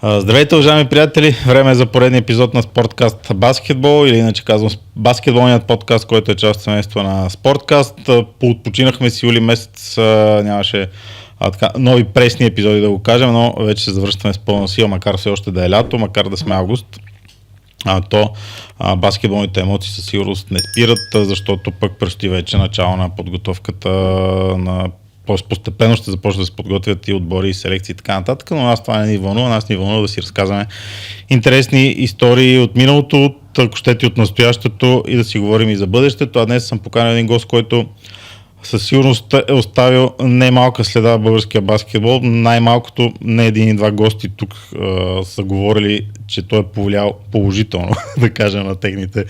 Здравейте, уважаеми приятели! Време е за поредния епизод на Спорткаст Баскетбол, или иначе казвам баскетболният подкаст, който е част от семейството на Спорткаст. Поотпочинахме си юли месец, нямаше нови пресни епизоди да го кажем, но вече се завръщаме с пълна сила, макар все още да е лято, макар да сме август. Баскетболните емоции със сигурност не спират, защото пък предстои вече начало на подготовката на постепенно ще започне да се подготвят и отбори, и селекции и така нататък, но нас това не ни вълнува, нас ни вълнува да си разказваме интересни истории от миналото, ако щете от настоящето и да си говорим и за бъдещето. А днес съм поканил един гост, който със сигурност е оставил немалка следа в българския баскетбол. Най-малкото не един и два гости тук са говорили, че той е повлиял положително, да кажем, на техните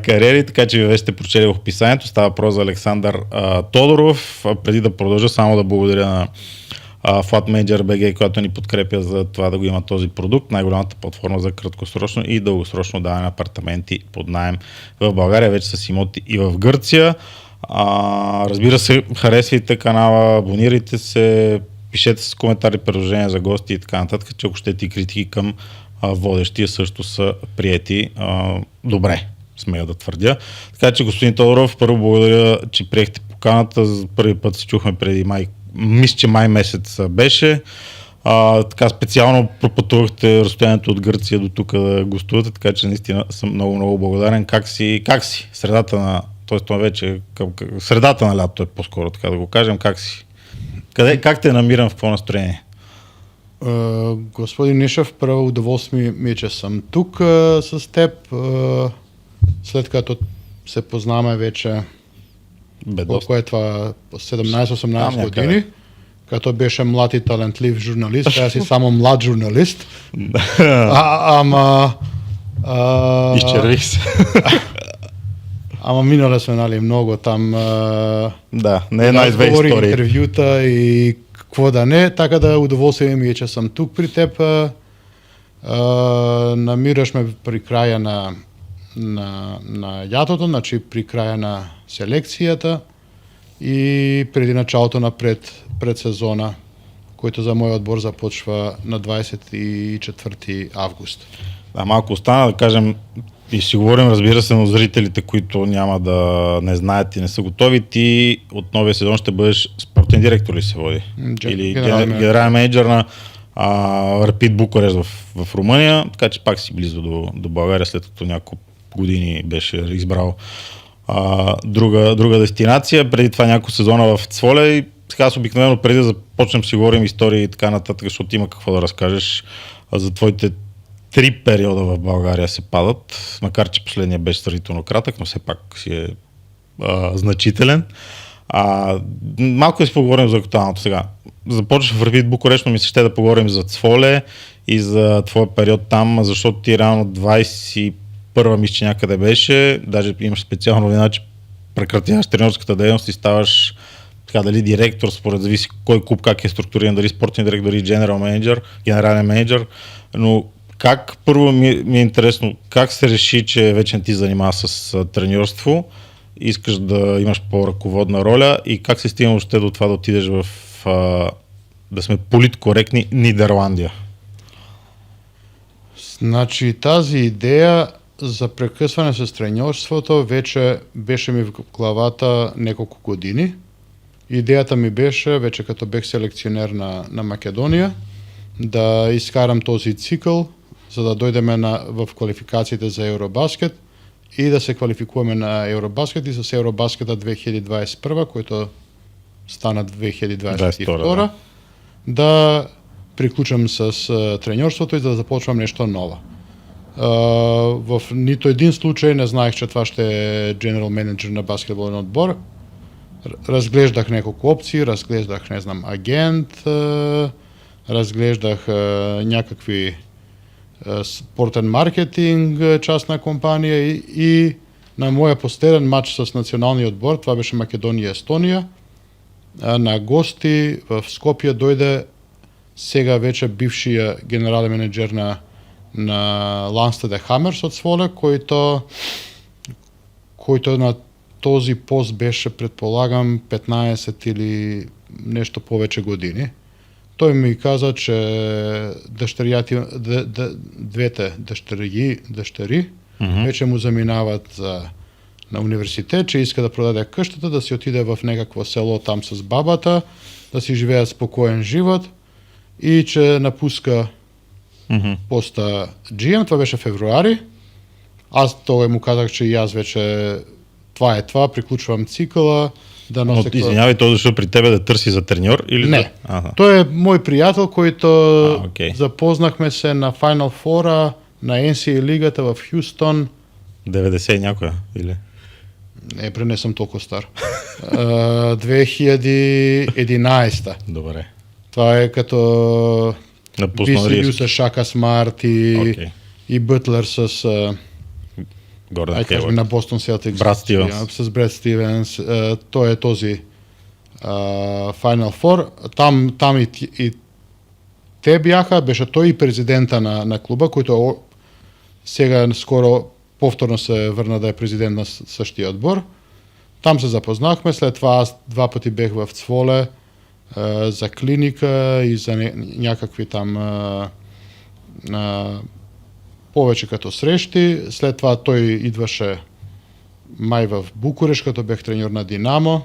кариери, така че ви вече сте прочели в описанието. Става въпрос за Александър Тодоров. Преди да продължа, само да благодаря на Flat Major BG, която ни подкрепя за това да го има този продукт, най-голямата платформа за краткосрочно и дългосрочно даване на апартаменти под наем в България, вече с имоти и в Гърция. Разбира се, харесвайте канала, абонирайте се, пишете с коментари, предложения за гости и така нататък, че ако щете и критики към водещия също са приети добре, смея да твърдя. Така че, господин Тодоров, първо благодаря, че приехте поканата. За първи път се чухме преди мисля, че май месец беше. Така специално пропътувахте разстоянието от Гърция до тук да гостувате, така че наистина съм много благодарен. Как си? Средата на това вече средата на лято е по-скоро, така да го кажем. Как си? Как те намирам, в какво настроение? Господин Нишев, първо удоволствие ми е, че съм тук с теб. След като се познаваме вече, колко е това, 17-18 години, като беше млад и талентлив журналист, аз си само млад журналист. Изчервих се. Ама минали сме, нали, много там не една-две истории. Интервюта и какво да не, така да удоволствие ми е, че съм тук при теб. Намираш ме при края на лятото, значи при края на селекцията и преди началото на предсезона, който за моя отбор започва на 24 август. Малко остана да кажем и си говорим, разбира се, но зрителите, които няма да не знаят и не са готови, ти от новия сезон ще бъдеш спортен директор ли се води? Или генерален менеджер на Рапид Букурещ в Румъния, така че пак си близо до България, след като няколко години беше избрал друга дестинация. Преди това няколко сезона в Цволя и сега аз обикновено преди да започнем си говорим истории и така нататък, защото има какво да разкажеш за твоите 3 периода в България се падат, макар че последния беше сравнително кратък, но все пак си е значителен. Малко да си поговорим за актуалното сега. Започваш в Рапид Букурещ, но ми се ще да поговорим за Цволе и за твоя период там, защото ти реално 21-а мисля, че някъде беше, даже имаш специална новина, че прекратяваш тренерската дейност и ставаш дали директор, според зависи кой клуб как е структуриран, дали спортен директор, дали генерален менеджер, но как, първо ми е интересно, как се реши, че вече не ти занимава с треньорство, искаш да имаш по-ръководна роля и как се стигна още до това да отидеш в, да сме политкоректни, Нидерландия? Значи тази идея за прекъсване с треньорството вече беше ми в главата няколко години. Идеята ми беше, вече като бех селекционер на Македония, да изкарам този цикъл, за да дойдем в квалификациите за Евробаскет и да се квалификуваме на Евробаскет и с Евробаскета 2021, който стана 2022, да приключвам с треньорството и да започвам нещо ново. В нито един случай не знаех, че това ще е General Manager на баскетболен отбор. Разглеждах няколко опции, разглеждах, агент, разглеждах някакви спортен маркетинг, частна компания и на моя последен матч с националния отбор, това беше Македония и Естония, на гости в Скопие дойде сега вече бившия генерален менеджер на Ланстеде Хамерс от Своле, който на този пост беше, предполагам, 15 или нещо повече години. Той ми каза, че двете дъщери вече му заминават на университет, че иска да продаде къщата, да си отиде в някакво село там с бабата, да си живеят спокоен живот и че напуска поста GM. Това беше февруари. Аз тогава му казах, че и аз вече това, приключвам цикъла. Да нося... Извинявай, той дошъл при тебе да търси за треньор? Или не. Той е мой приятел, който запознахме се на Final Four на NCAA лигата в Хюстон. 90 някоя, или? Не съм толкова стар. 2011. Добре. Това е като BCU с Шака Смарт и Бътлер с на Бостон Селтикс. Брат Стивенс. С Брат Стивенс. Той е този Final Four. Там и те бяха, беше той и президента на клуба, който сега скоро повторно се върна да е президент на същия отбор. Там се запознахме, след това аз 2 пъти бех в Цволе за клиника и за някакви там повече като срещи. След това той идваше май в Букурещ, като бех треньор на Динамо.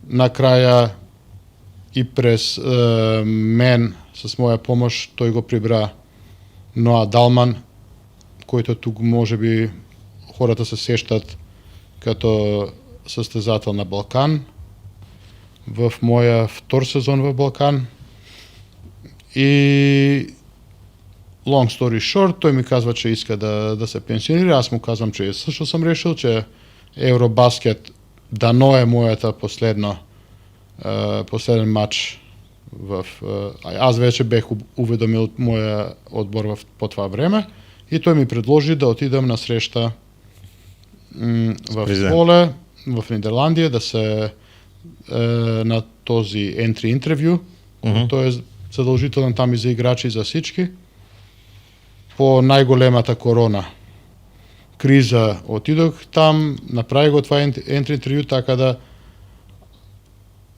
Накрая и през мен, с моя помощ, той го прибра Ноа Далман, който тук може би хората се сещат като състезател на Балкан. В моя втор сезон в Балкан. И long story short, той ми казва, че иска да се пенсионира. Аз му казвам, че също съм решил, че Евробаскет дано е моята последен матч. Аз вече бех уведомил моя отбор по това време и той ми предложи да отидам на среща в Поле, в Нидерландия, да се на този entry интервю. Той е задължителен там и за играчи, и за всички. По най-големата корона криза отидох там, направих го това entry интервю, така да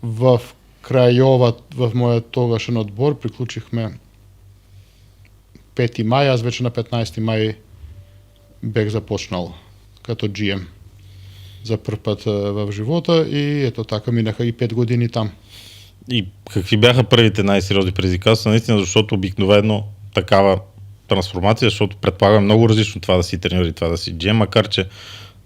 в Крайова, в моя тогашен отбор, приключихме 5 май, аз вече на 15 май бех започнал като GM за първ път в живота и ето така минаха и 5 години там. И какви бяха първите най-сериозни предизвикателства, наистина, защото обикновено такава трансформация, защото предполагам много различно това да си треньор и това да си GM, макар че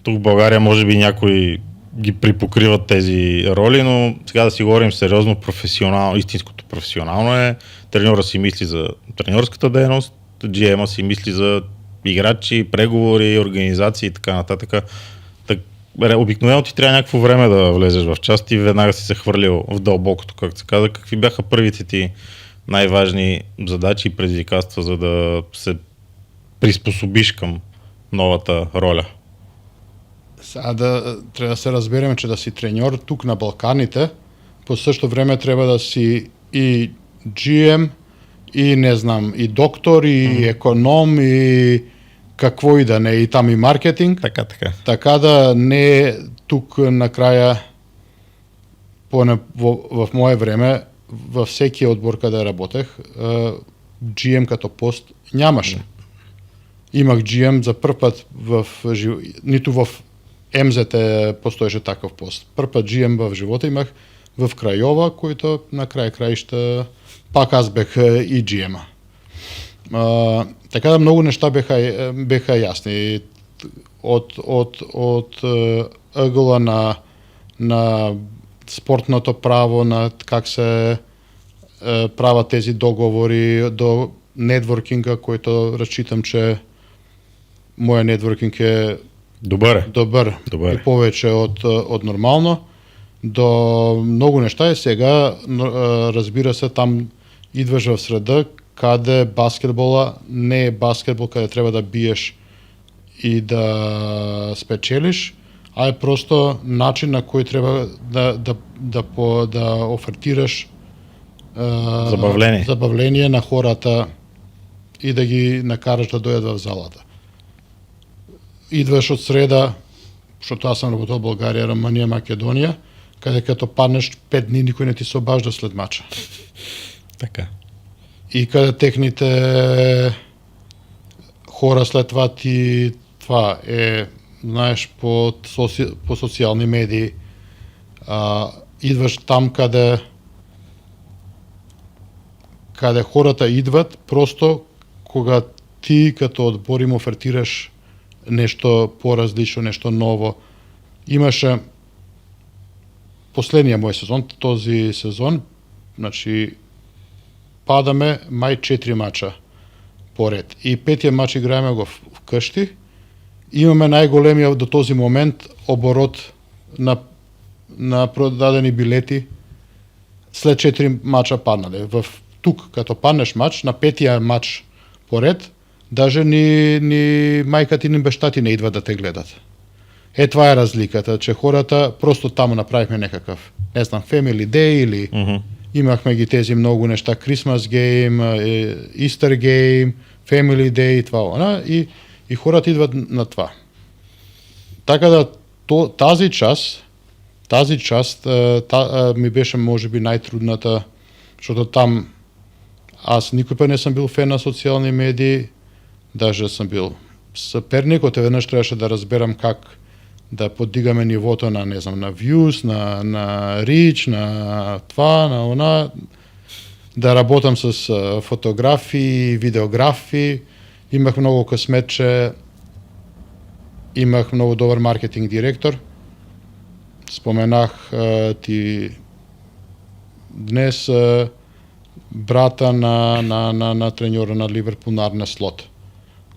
тук в България може би някои ги припокриват тези роли, но сега да си говорим сериозно, професионално, истинското професионално е, треньора си мисли за треньорската дейност, GM-а си мисли за играчи, преговори, организации и така нататък. Обикновено ти трябва някакво време да влезеш в част и веднага си се хвърлил в дълбокото, както се каза. Какви бяха първите ти най-важни задачи и предизвикателства, за да се приспособиш към новата роля? Сега трябва да се разберем, че да си треньор тук на Балканите, по същото време трябва да си и GM, и не знам, и доктор, и економ, и какво и да не, и там и маркетинг. Така. Така да не е тук накрая, в мое време, във всеки отбор, къде работех, GM като пост нямаше. Имах GM за първ път нито в МЗТ постоеше такъв пост. Първ път GM в живота имах в Крайова, който накрая краища пак аз бех и GM-а. Така да много неща беха ясни. От ъгъла на спортното право, на как се правят тези договори, до нетворкинга, който разчитам, че моя нетворкинг е добър. И повече от нормално. До много неща и сега, разбира се, там идваш в среда, къде баскетбола не е баскетбол, къде трябва да биеш и да спечелиш, а е просто начин, на който трябва да офертираш забавление на хората и да ги накараш да дойдат в залата. Идваш от среда, защото аз съм работил в България, Румъния, Македония, къде като паднеш 5 дни, никой не ти се обажда след мача. Така. И къде техните хора след това това е, знаеш, по социални медии, идваш там къде хората идват, просто кога ти като отбор им офертираш нещо по-различно, нещо ново. Имаше последния мой сезон, този сезон, значи падаме май 4 мача поред. И петия мач играеме го вкъщи. Имаме най-големия до този момент оборот на продадени билети след 4 мача паднали. Тук, като паднеш мач, на петия мач поред, даже ни майка ти, ни баща ти не идва да те гледат. Това е разликата, че хората просто там направихме някакъв, не знам, Family Day или имахме ги тези много неща, Christmas Game, Easter Game, Family Day и това. И хората идват на това. Така да тази част ми беше може би най-трудната, защото там аз никой път не съм бил фен на социални медии, даже съм бил съперник, веднъж трябваше да разберам как да поддигаме нивото на, не знам, на views, на reach, на това, на она, да работам с фотографии, видеографии. Имах много късмет, че имах много добър маркетинг директор. Споменах ти днес брата на треньора на Ливърпул на Арне Слот,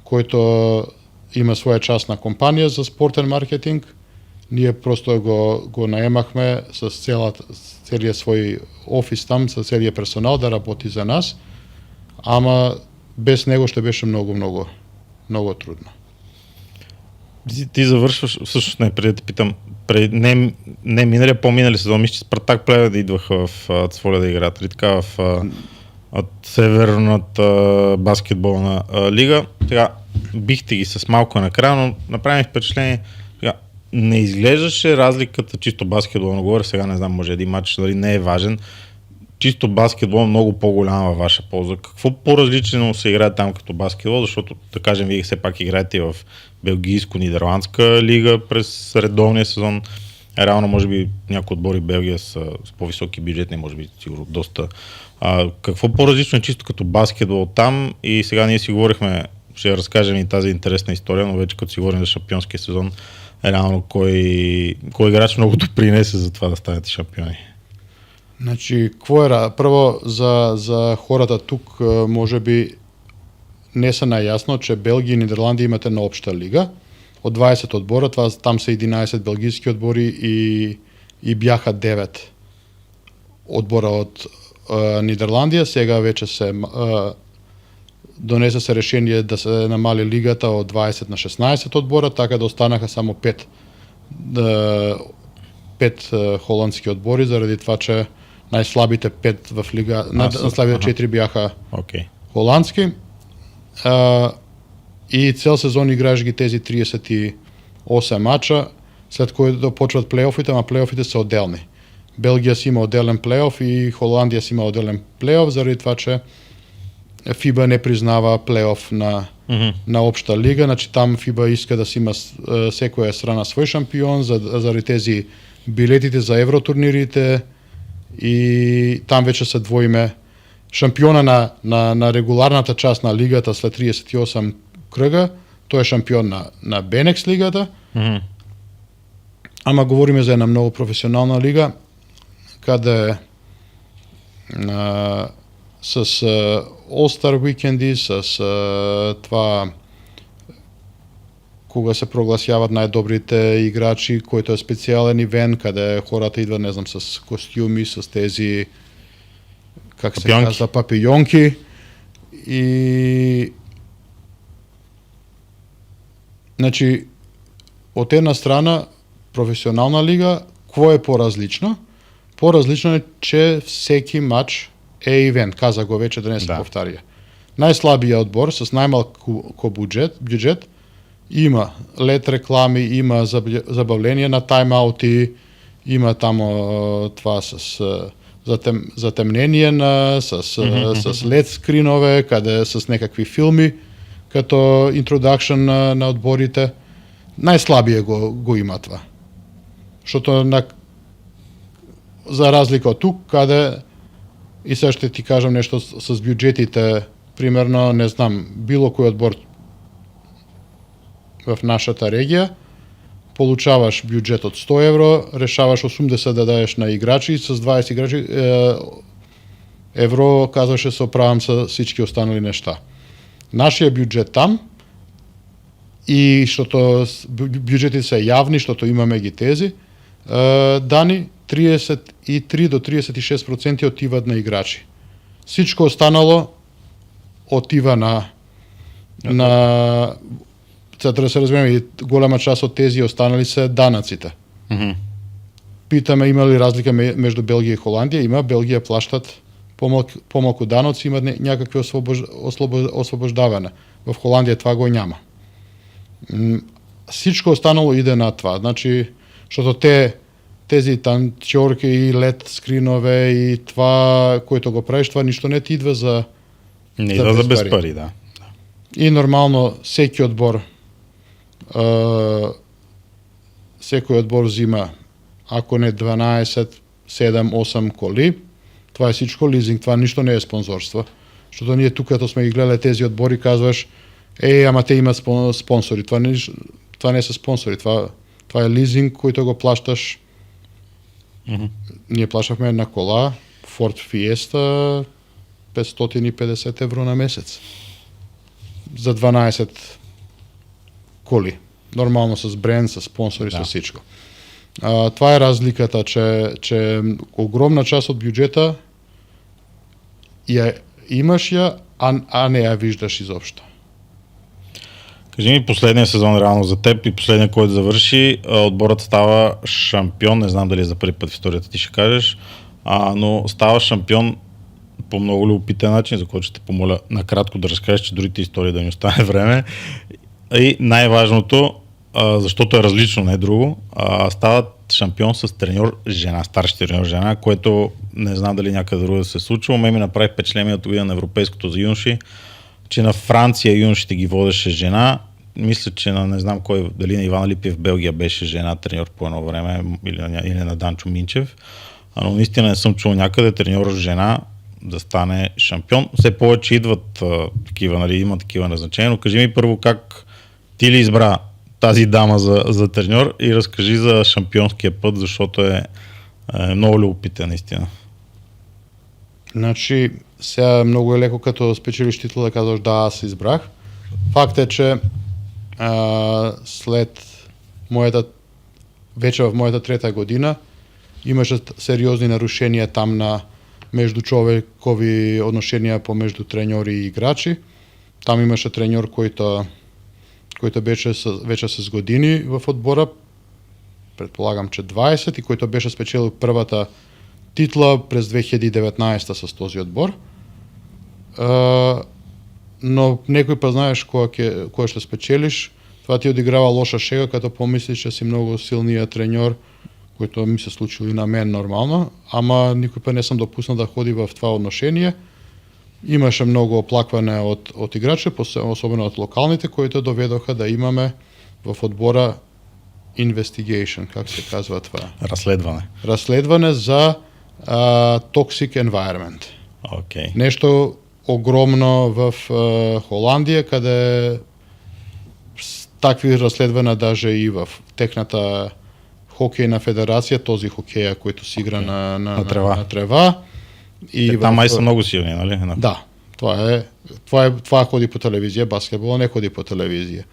който има своя частна компания за спортен маркетинг. Ние просто го наемахме с целия свой офис там, с целия персонал да работи за нас. Ама без него ще беше много трудно. Ти завършваш, всъщност не, преди да те питам, не миналия, по-минали сезон, мисля, че Спартак Плевен да идваха в Цволя да играят, или така от Северната баскетболна лига. Така, бихте ги с малко накрая, но направи впечатление, така, не изглеждаше разликата чисто баскетболно, говоря сега, не знам, може един матч, дали не е важен, чисто баскетбол е много по-голяма във ваша полза. Какво по-различно се играе там като баскетбол, защото, да кажем, вие все пак играете в белгийско-нидерландска лига през редовния сезон. Реално, може би, някои отбори в Белгия са с по-високи бюджетни, може би, сигурно доста. Какво по-различно е чисто като баскетбол там? И сега ние си говорихме, ще разкажем и тази интересна история, но вече като си говорим за шампионския сезон, реално кой играч много допринесе за това да станете шампиони? Значи, какво е? Първо, за хората тук, може би, не са наясно, че Белгия и Нидерландия имат една обща лига. От 20 отбора, там са 11 белгийски отбори и бяха 9 отбора от Нидерландия. Сега вече донесе се решение да се намали лигата от 20 на 16 отбора, така да останаха само 5 холандски отбори, заради това, че най-слабите 5 в лига, най-слабите 4 бяха холандски. И цял сезон играеш ги тези 38 мача, след което почват плейофите, а плейофите са отделни. Белгия си има отделен плейоф и Холандия си има отделен плейоф, заради това, че ФИБА не признава плейоф на обща лига, значи там ФИБА иска да си има всяка страна свой шампион, заради тези билетите за евротурнирите и там вече се двоиме. Шампиона на регуларната част на лигата след 38 кръга, той е шампион на Бенекс лигата. Ама говорим за една много професионална лига, къде с All-Star уикенди, с това кога се прогласяват най-добрите играчи, който е специален ивент, къде хората идват, не знам, с костюми, с тези как се казва, папийонки. И значи, от една страна, професионална лига, какво е по-различно? По-различно е, че всеки матч е ивент. Каза го вече, да не се повтаря. Най-слабия отбор с най-малко бюджет има лед реклами, има забавление на тайм-аути, има там това затемнение с LED скринове, каде с некакви филми, като интродакшн на одборите. Најслабие го има това. Штото за разлика од тук, каде и сега ще ти кажам нешто с бюджетите, примерно, не знам, било кој одбор в нашата регија, получаваш бюджет од 100 евро, решаваш 80 да даеш на играчи, с 20 играчи евро казваше се оправам со всички останали нешта. Нашиот бюджет там, и штото бюджетите се јавни, штото имаме ги тези, дани 33 до 36% отиват на играчи. Всичко останало отива на за да се разбереме, голема част од тези останали се данъците. Питаме има ли разлика меѓу Белгија и Холандија? Има, Белгија плаштат помалку даноци, имат някакви освобождаване. В Холандија това го няма. Всичко останало иде на това. Значи, штото тези танчорки и LED скринове и това, което го правиш, това ништо не ти идва за не идва за без пари, да. И нормално секој одбор взима, ако не 12, 7, 8 коли, това е всичко лизинг, това ништо не е спонзорство. Штото ние тук като сме ги гледали тези одбори, казваш, ама те имат спонсори, това не се спонсори, това е лизинг, којто го плащаш. Ние плащавме една кола, Ford Fiesta, 550 евро на месец. За 12 коли. Нормално с бренд, с спонсори, с всичко. Това е разликата, че огромна част од бюджета ја имаш а не ја виждаш изобшто. Кажи ми последният сезон реално за теб и последният, който завърши, отборът става шампион, не знам дали е за първи път в историята ти ще кажеш, но става шампион по много любопитен начин, за който ще те помоля накратко да разкажеш, че другите истории да ни остане време. И най-важното, защото е различно, не е друго, стават шампион с треньор жена, старши треньор жена, което не знам дали някъде друго да се случва. Ме ми направи впечатление от година на европейското за юноши, че на Франция юношите ги водеше жена. Мисля, че не знам кой, дали на Иван Липиев в Белгия беше жена треньор по едно време или на Данчо Минчев. Но наистина не съм чул някъде треньор жена да стане шампион. Все повече идват такива, нали, има такива назначения, но кажи ми първо как ти ли избра тази дама за треньор и разкажи за шампионския път, защото е много любопитен наистина. Значи, сега много е леко като спечелиш титла да казваш да, аз избрах. Факт е, че след вече в моята трета година имаше сериозни нарушения там на междучовекови отношения помежду треньори и играчи. Там имаше треньор, който беше вече с години в отбора, предполагам, че 20, и който беше спечелил първата титла през 2019 с този отбор. Но некој па знаеш која ще спечелиш, това ти одиграва лоша шега, като помислиш, че си много силният треньор, който ми се случило и на мен нормално, ама никой па не съм допуснал да ходи в това отношение. Имаше много оплакване от играчи, особено от локалните, които доведоха да имаме в отбора investigation, как се казва това? Разследване за toxic environment. Okay. Нещо огромно в Холандия, къде такви разследвания даже и в техната хокейна федерация, този хокея, който си игра на трева. И там май са много силни, нали? Да, това ходи по телевизия, баскетбол не ходи по телевизия.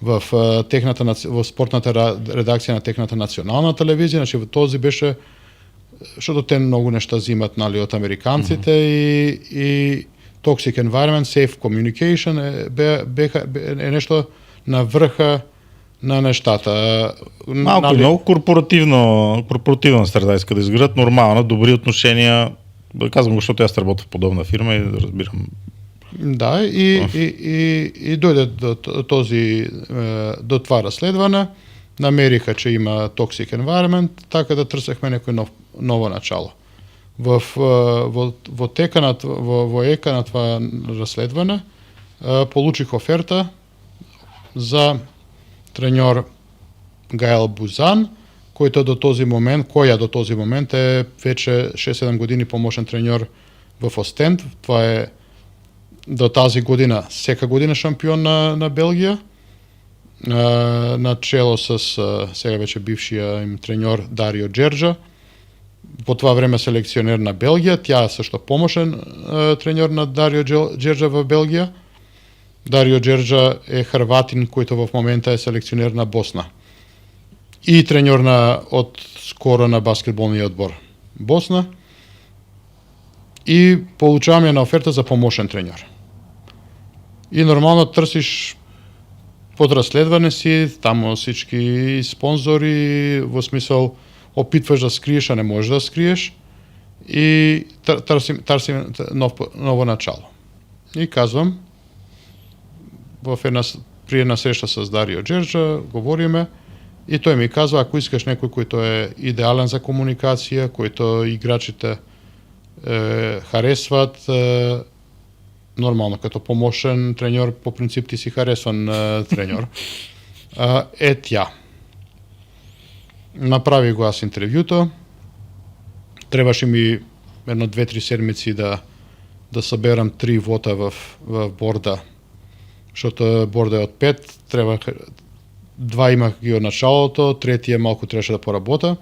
В спортната редакция на техната национална телевизия, значи този беше, защото те много неща взимат, нали, от американците, и Toxic Environment, Safe Communication е нещо на върха на нещата. Малко много корпоративна среда иска да изградят, нормална, добри отношения. Казвам го, защото аз работя в подобна фирма и да разбирам. Да, и дойде до това разследване, намериха, че има Toxic Environment, така да търсехме някое ново начало. Во ека на това расследване получих оферта за треньор Гаел Бузан, која до този момент е вече 6-7 години помошен треньор в Остенд. Това е до тази година, сека година шампион на Белгија, на чело с сега вече бившия им треньор Дарио Джерджа. По това време селекционер на Белгија, тя също помошен треньор на Дарио Джерджа в Белгија. Дарио Джерджа е хрватин, којто в момента е селекционер на Босна. И треньор од скоро на баскетболниот одбор Босна. И получавам една оферта за помошен треньор. И нормално трсиш под расследване си, тамо всички спонзори, во смисол опитваш да скриеш, а не можеш да скриеш, и търсим ново начало. И казвам, при една среща с Дарио Джерджа, говориме, и тој ми казва, ако искаш некој којто е идеален за комуникација, којто играчите харесват, нормално, като помошен треньор, по принцип ти си харесван треньор, е тја. Направи го аз интервјуто, требаше ми едно 2-3 седмици да съберам 3 вота в борда, защото борда е од 5, треба 2 имах ги од началото, третиот малку требаше да поработа,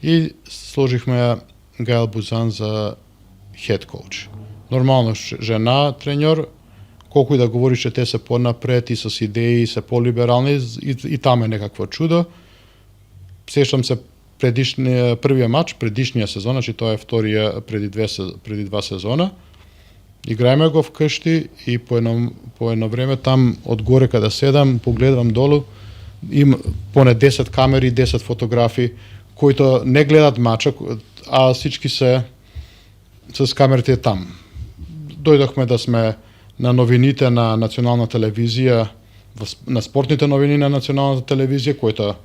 и сложихме Гаел Бузан за хед коуч. Нормално жена треньор, колку и да говориш че те се понапред и с идеи, се полиберални, и там е некакво чудо. Сещам се првиот матч, предишниот сезон, значи тоа е вторија преди 2 сезона. Играеме го вкъщи и по едно време там одгоре каде седам, погледам долу, има поне 10 камери, 10 фотографи, които не гледат мача, а всички се с камерите там. Дојдохме да сме на новините на национална телевизија, на спортните новини на националната телевизија, којто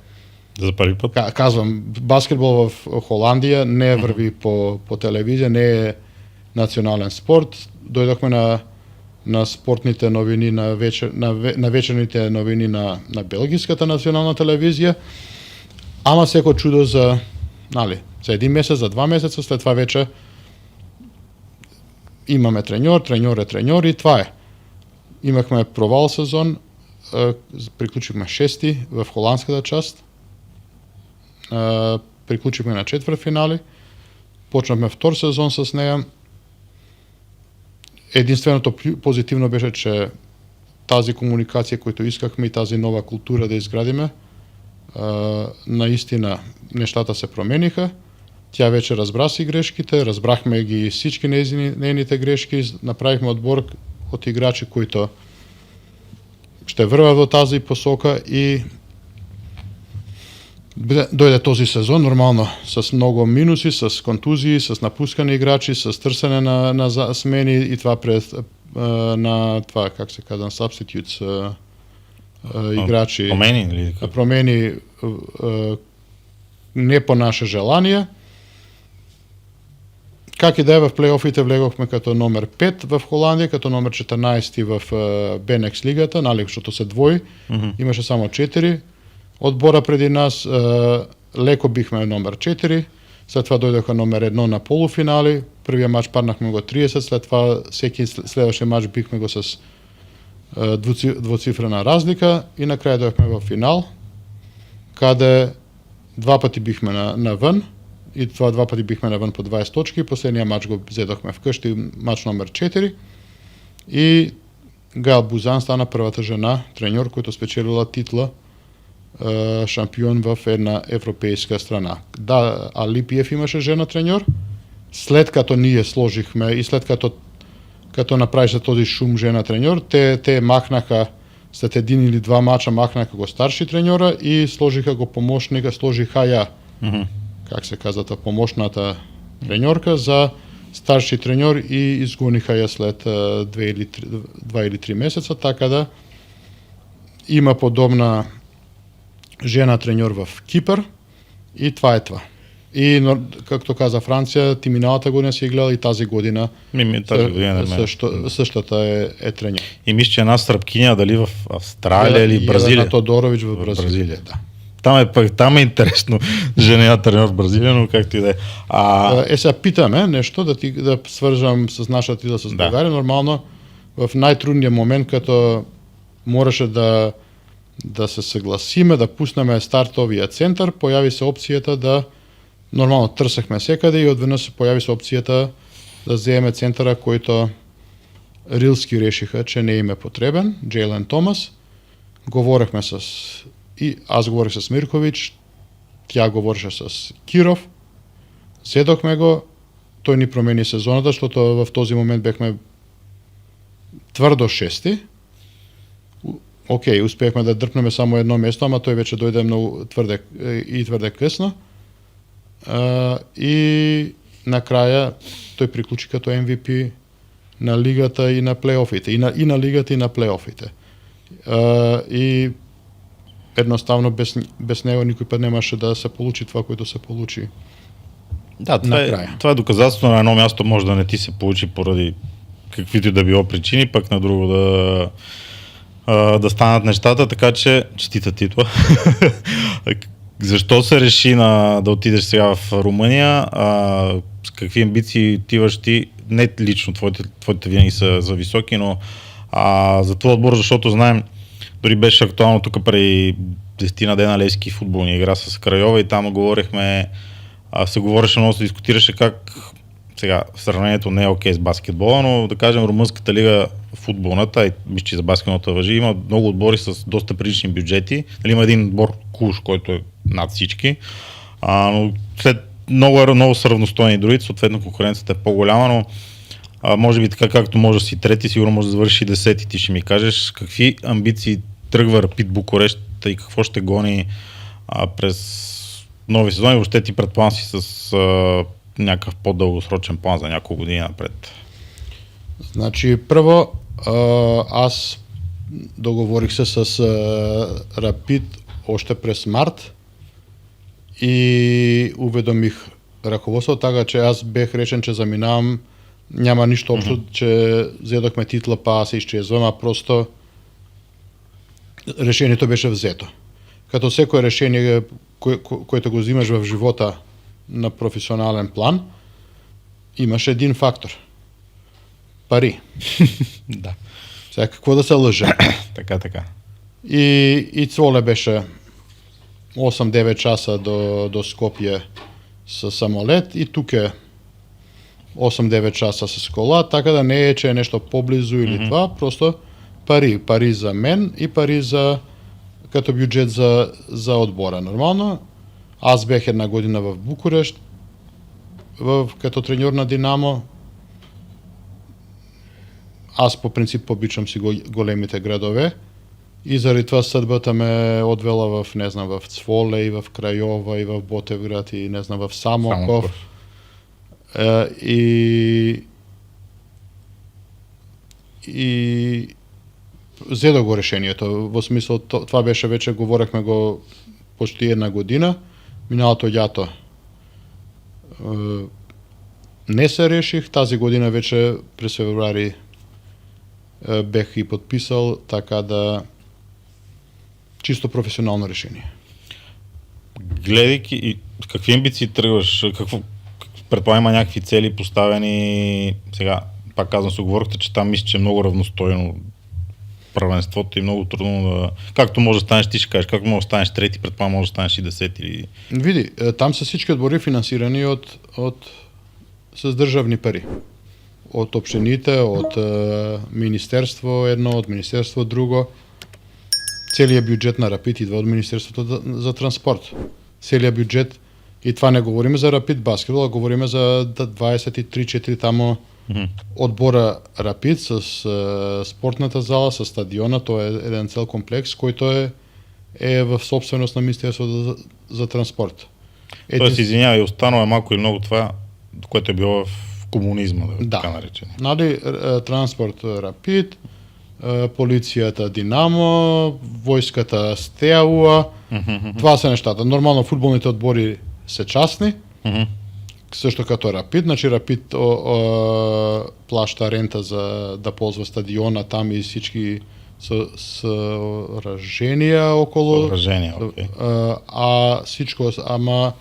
за први пат. Казвам, баскетбол в Холандија не врви по телевизија, не е национален спорт. Дојдохме на спортните новини, на вечерните новини на белгиската национална телевизија. Ама секој чудо за 1 месец, за 2 месеца, след това вече имаме треньор и това е. Имахме провал сезон, приклучивме 6-ти в холандската част, приклучивме на четвртфинали, почнахме втор сезон с неја. Единственото позитивно беше, че тази комуникација којто искахме и тази нова култура да изградиме, наистина нештата се промениха. Тя вече разбра си грешките, разбрахме ги всички нейните грешки, направихме одбор од играчи кои ще врват во тази посока и дојде този сезон нормално с много минуси, с контузии, с напускани играчи, с търсене на смени и това на това, как се казва, substitutes играчи. Промени не по наше желание. Как и да е, в плейофите влегохме като номер 5 в Холандија, като номер 14 в Бенекс лигата, нали, защото се двои, имаше само 4 одбора преди нас, леко бихме номер 4, след това дојдоха номер 1 на полуфинали, првиот мач паднахме го 30, след това всеки следващия мач бихме го с двуцифрена разлика и на крај дојдохме во финал, каде 2 пати бихме навън, и това 2 пати бихме навън по 20 точки, последниот мач го зедохме вкъщи, мач номер 4, и Гаел Бузан стана првата жена треньор којто спечелила титла шампион в една европейска страна. Да, Алипиев имаше жена треньор, след като ние сложихме и след като направише този шум жена треньор, те махнаха след 1 или 2 мача махнаха го старши треньора и сложиха го помошника, сложиха ја, как се казва, помошната треньорка за старши треньор и изгониха ја след 2 или 3 месеца, така да има подобна жена треньор в Кипар и това е това. И, както каза Франција, ти миналата година си гледал и тази година. Тази година не ме. Същата е треньор. И мисля, че една сръбкиня дали в Австралия или Бразилия. Елена Тодорович в Бразилия. Да. Там е интересно, жена треньор в Бразилия, но както и да е. Сега питаме нещо, да свържам с нашата идея с България. Нормално, в най-трудния момент, като мораше да се съгласиме, да пуснеме стартовия център, появи се опцията да нормално търсахме секаде и одведнъж се появи се опцията да вземе центъра, който Рилски решиха, че не им е потребен, Джейлен Томас. Говорихме и аз говорих с Миркович, тя говореше с Киров. Седохме го, той ни промени сезоната, защото в този момент бехме твърдо шести. Окей, успехме да дръпнеме само едно место, ама той вече дойде много твърде късно. И накрая той приключи като MVP на лигата и на плейофите. И на лигата и на плейофите. И едноставно без него никой път нямаше да се получи това, което се получи. Да, това е доказателство на едно място може да не ти се получи поради каквито и да било причини, пък на друго да станат нещата, така че честита титла. Защо се реши да отидеш сега в Румъния? С какви амбиции отиваш ти? Не лично, твоите винаги са за високи, но за това отбор, защото знаем, дори беше актуално тук преди 10 на дена Левски футболни игра с Крайова и там се говореше много, се дискутираше как сега сравнението не е окей с баскетбола, но да кажем румънската лига футболната, и мисля, че за баскетболната важи, има много отбори с доста прилични бюджети. Има един отбор Клуж, който е над всички, но след много са равностойни другите, съответно конкуренцията е по-голяма, но може би така както може да си трети, сигурно може да завърши 10 и ти ще ми кажеш какви амбиции тръгва Рапид Букурещ и какво ще гони през нови сезони. Въобще ти предполагам си с някакъв по-дългосрочен план за няколко години напред. Значи, първо, аз договорих се с Рапид още през март и уведомих ръководството, така че аз бех речен, че заминавам. Няма нищо общо, че взедохме титла, па аз изчезвам, а просто решението беше взето. Като всеко решение, което го взимаш в живота на професионален план, имаш един фактор. Пари. Да. Сега какво да се лъже? Така. И Цоле беше 8-9 часа до Скопие с самолет и тук е 8-9 часа с кола, така да не е, че е нещо по-близо или това, просто пари за мен и пари като бюджет за отбора. Нормално, аз бех една година в Букурещ, като треньор на Динамо. Аз по принцип обичам си големите градове и заради това съдбата ме отвела в Цволе и в Крайова и в Ботевград и в Самоков. И взедох го решението. В смисъл, това беше вече, говорихме го почти една година. Миналото лято не се реших. Тази година вече през февруари бех и подписал, така да чисто професионално решение. Гледайки и какви амбиции тръгваш, предполагам, има някакви цели поставени, сега пак казвам, се оговорихте, че там мисля, че е много равностойно първенството и много трудно да... Както може да станеш, ти ще кажеш, как може да станеш трети, предполагам, може да станеш и 10 или... Види, там са всички отбори финансирани с държавни пари. От общините, от министерство едно, от министерство друго. Целият бюджет на Рапид идва от Министерството за транспорт. Целият бюджет, и това не говорим за Рапид баскетбол, а говорим за 23-4 там отбора Рапид с спортната зала, с стадиона. То е един цел комплекс, който е в собственост на Министерството за транспорт. Тоест, извинявай, останало е малко и много това, което е било в комунизма, така наречен. Транспорт Рапид, полицията Динамо, войската Стеауа. Това са нещата. Нормално футболните отбори са частни, Също като Рапид, значи Рапид плаща рента за да ползва стадиона там и всички съоръжения около. Съоръжения, окей. Ама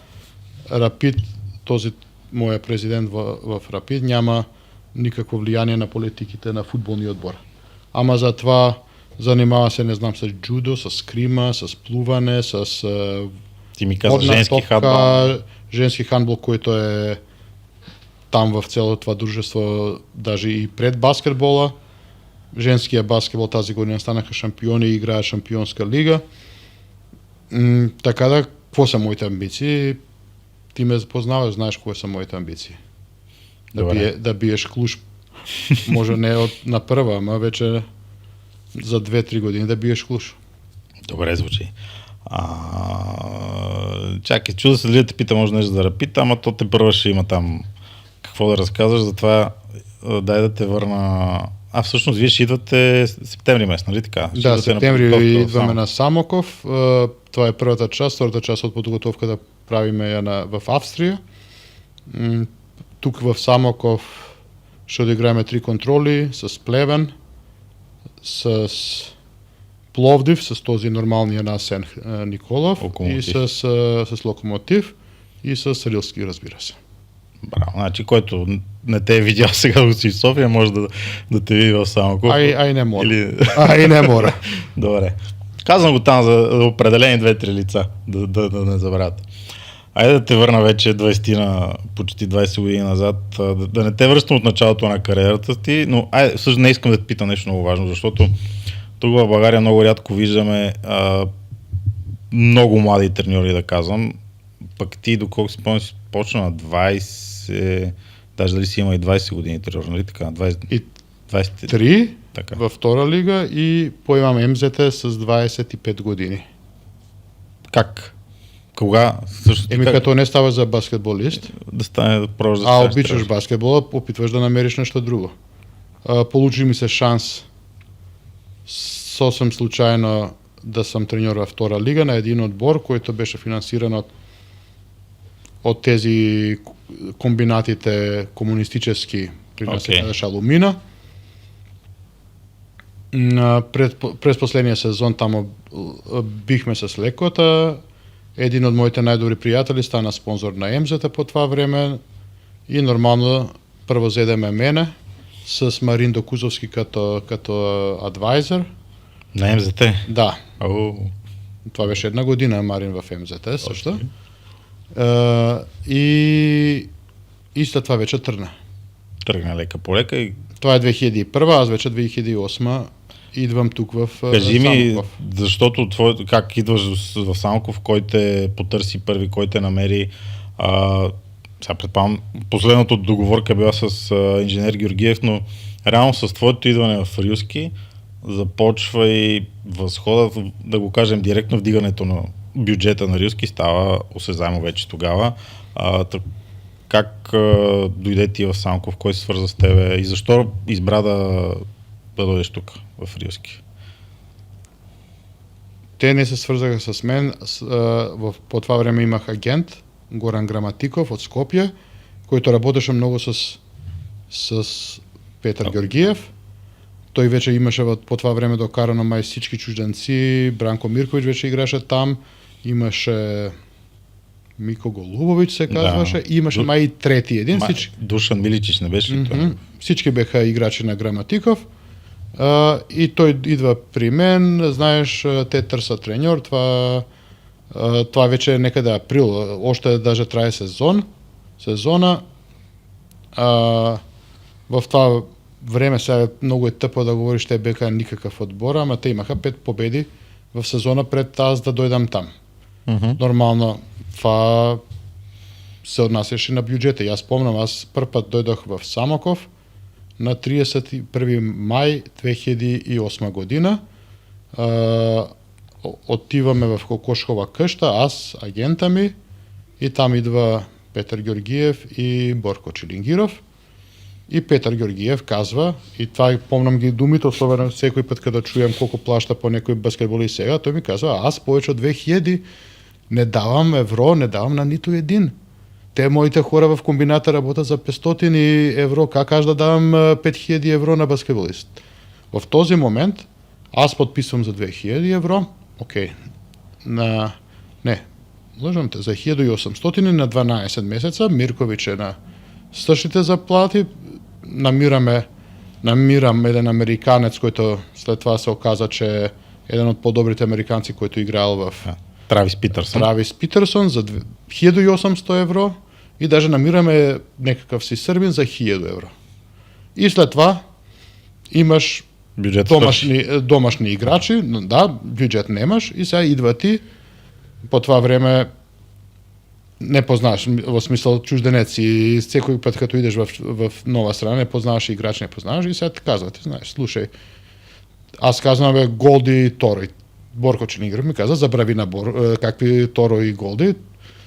Рапид, този моя президент в Рапид, няма никакво влияние на политиките на футболния отбор. Ама затова занимава се, не знам, с джудо, с скрима, с плуване, с Ти ми каза женски хандбал. Женски хандбал, който е там в цялото това дружество, даже и пред баскетбола. Женския баскетбол тази година станаха шампиони и играят шампионска лига. Така да, какво са моите амбиции? Ти ме познаваш, знаеш кое са моите амбиции. Да биеш Клуж. Може не на първа, ама вече за 2-3 години да биеш Клуж. Добре звучи. Чакай, чуда се дали да те пита, може нещо да Рапид, ама то те първа ще има там какво да разказваш, затова дай да те върна. Всъщност вие ще идвате септември месец, нали така? Да, септември идваме на Самоков. Това е първата част, втората част от подготовката правиме я в Австрия. Тук в Самоков ще одиграем 3 контроли с Плевен, с Пловдив, с този нормалния на Сен Николов и с Локомотив и с Рилски, разбира се. Браво, значи който не те е видял сега в София, може да те види в Самоков. Ай не мора. Ай не мора. Добре. Казвам го там за определени 2-3 лица, да не забравяте. Айде да те върна вече 20 почти 20 години назад, да не те връщам от началото на кариерата ти, но всъщност не искам да те питам нещо много важно, защото тук в България много рядко виждаме много млади треньори, да казвам. Пък ти, доколко си спомням, си почна на 20, даже дали си има и 20 години треньор, нали така? 23 така. Във втора лига и поемам МЗТ с 25 години. Как? Кога? Като не става за баскетболист. Да стане да пробваш да станеш. Обичаш баскетбола, опитваш да намериш нещо друго. Получи ми се шанс съвсем случайно да съм треньор във втора лига на един отбор, който беше финансиран от тези комбинатите комунистически при нас се казваше Алумина. През последния сезон там бихме с лекота. Един от моите най-добри приятели стана спонсор на МЗ-та по това време и нормално първо взедеме мене с Марин Докузовски като адвайзер. На МЗТ? Да. Това беше една година Марин в МЗТ също. И след това вече тръгна. Тръгна лека по лека и... Това е 2001, аз вече 2008 идвам тук в Кажи ми, Самоков. защото как идваш в Самоков, кой те потърси първи, кой те намери? Сега предполагам, последната договорка била с инженер Георгиев, но реално с твоето идване в Рилски започва и възхода, да го кажем директно, вдигането на бюджета на Рилски става осезаемо вече тогава. Как дойде ти в Самоков, кой се свърза с тебе и защо избра да дойдеш тук в Рилски? Те не се свързаха с мен. По това време имах агент, Горан Граматиков от Скопия, който работеше много с Петър Георгиев. Той вече имаше по това време докарано май всички чужденци. Бранко Миркович вече играше там. Имаше Мико Голубович се казваше. Да. Имаше май и трети един. Душан Миличич не беше ли това? Всички беха играчи на Граматиков. И той идва при мен. Знаеш, те търсят треньор. Това вече е некъде април. Още даже трае сезона. В това време сега много е тъпо да говориш, те беха никакъв отбор, ама те имаха 5 победи в сезона пред аз да дойдам там. Нормално това се отнасяше на бюджета. И аз спомням, аз първ път дойдох в Самоков на 31 май 2008 година. Отиваме в Кокошкова къща, аз, агента ми, и там идва Петър Георгиев и Борко Челингиров. И Петър Георгиев казва, и това помням ги думите, особено всеки път, като чуем колко плаща по някой баскетболист сега, той ми казва, аз повече от 2000 не давам евро, не давам на нито един. те моите хора в комбината работят за 500 евро, как аз да дам 5000 евро на баскетболист? В този момент аз подписвам за 2000 евро, окей, лъжам те, за 1800 на 12 месеца, Миркович е на същите заплати, намирам един американец, който след това се оказа, че е един от по-добрите американци, който играл в Травис Питърсон за 1800 евро и даже намираме някакъв си сърбин за 1000 евро. И след това имаш домашни играчи, да, бюджет немаш и сега идва ти, по това време не познаваш, в смисъл чужденец и всеки път като идеш в нова страна, не познаваш играч, не познаваш и сега ти казват, знаеш, слушай, аз казвам, Голди и Торо. Борко Чернигров ми каза, забрави на какви Торо и Голди.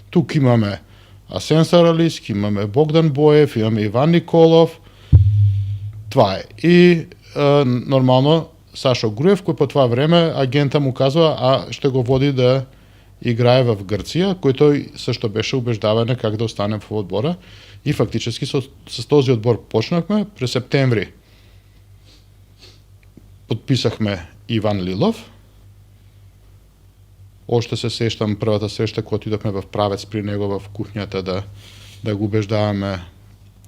Тук имаме Асен Саралийски, имаме Богдан Боев, имаме Иван Николов. Това е. И нормално Сашо Груев, кой по това време агента му казва, ще го води да играе в Гърция, който също беше убеждаване как да останем в отбора. И фактически с този отбор почнахме. През септември подписахме Иван Лилов. Още се сещам първата среща, когато идохме в Правец при него в кухнята да го убеждаваме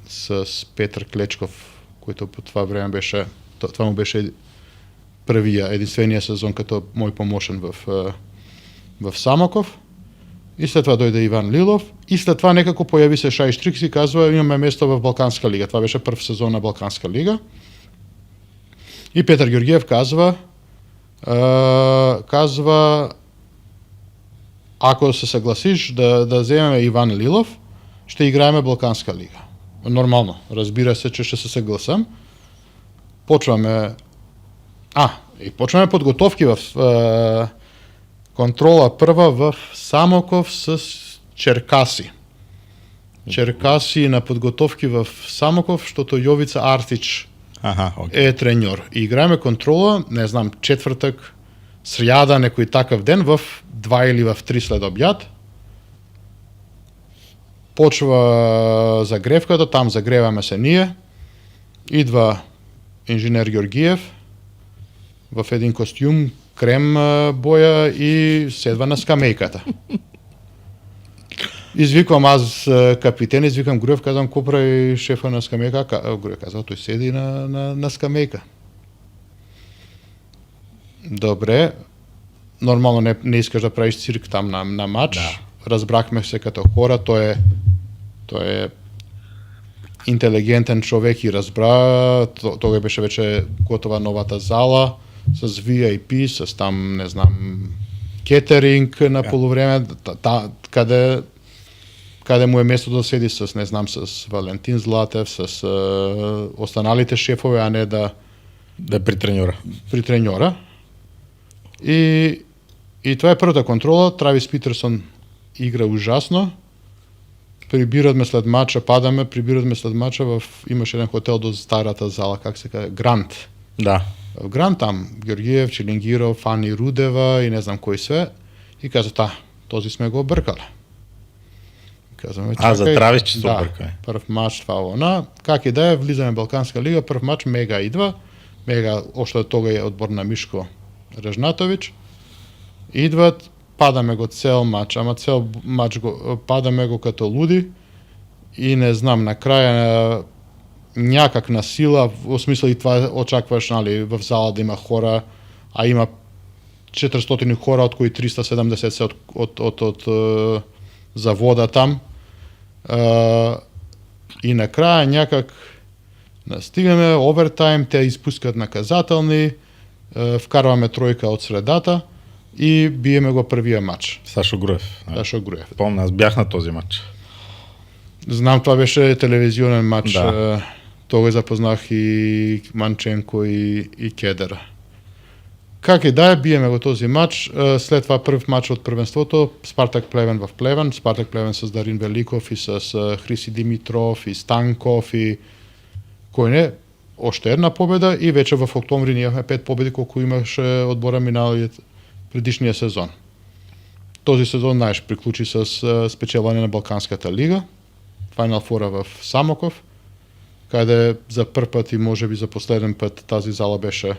с Петър Клечков, който по това време беше, това му беше единствения сезон като мой помощен в Самоков. И след това дойде Иван Лилов. И след това некако появи се Шай Штрикс и казва, имаме место в Балканска лига. Това беше първ сезон на Балканска лига. И Петър Георгиев казва, ако се съгласиш да вземем Иван Лилов, ще играем Балканска лига. Нормално, разбира се, че ще се съгласам. Почваме подготовки в контрола първа в Самоков с Черкаси. Черкаси на подготовки в Самоков, защото Йовица Артич е треньор. И играеме контрола, не знам, четвъртък, сряда, некой такъв ден, в 2 или в 3 след обяд. Почва загревката, там загреваме се ние. Идва инженер Георгиев в един костюм, крем боя и седва на скамейката. Извиквам аз капитен, извикам Груев, казвам, ко прави шефа на скамейка? Груев казва, той седи на скамейка. Добре, нормално не искаш да правиш цирк там на матч. Да. Разбрахме се като хора, той е интелигентен човек и разбра, тогава беше вече готова новата зала с VIP, с там, не знам, кетеринг на полувреме, къде му е место да седи с, не знам, с Валентин Златев, с останалите шефове, а не да е при треньора. И това е първата контрола. Травис Питърсон игра ужасно. Прибираме след мача, прибираме след мача имаше един хотел до старата зала, как се казва, Грант. Да. В Грант там Георгиев, Челингиров, Ани Рудева и не знам кой све. И каза, този сме го объркали. Казваме, за Травис, че се объркали. Първ матч, това как и да е, влизаме в Балканска лига, първ матч, Мега идва. Мега, още тога е отбор на Мишко Режнатович. Идват, падаме го цел матч, падаме го като луди и не знам, накрая някак на сила, в смисъл и това очакваш, нали, в зала да има хора, а има 400 хора, от кои 370 са от завода там. И накрая някак стигаме овертайм, те изпускат наказателни, вкарваме тройка от средата и биеме го първия матч. Сашо Груев. Помня, аз бях на този матч. Знам, това беше телевизионен матч. Да. Тогава запознах и Манченко и Кедера. Как и да е, биеме го този матч. След това първ матч от първенството, Спартак Плевен в Плевен. Спартак Плевен с Дарин Великов и с Хриси Димитров и Станков и кой не. Още една победа и вече в октомври ние имахме 5 победи, колко имаше отбора миналият предишния сезон. Този сезон, знаеш, приключи с спечелване на Балканската лига. Final Four в Самоков, каде за прв път и може би за последен път тази зала беше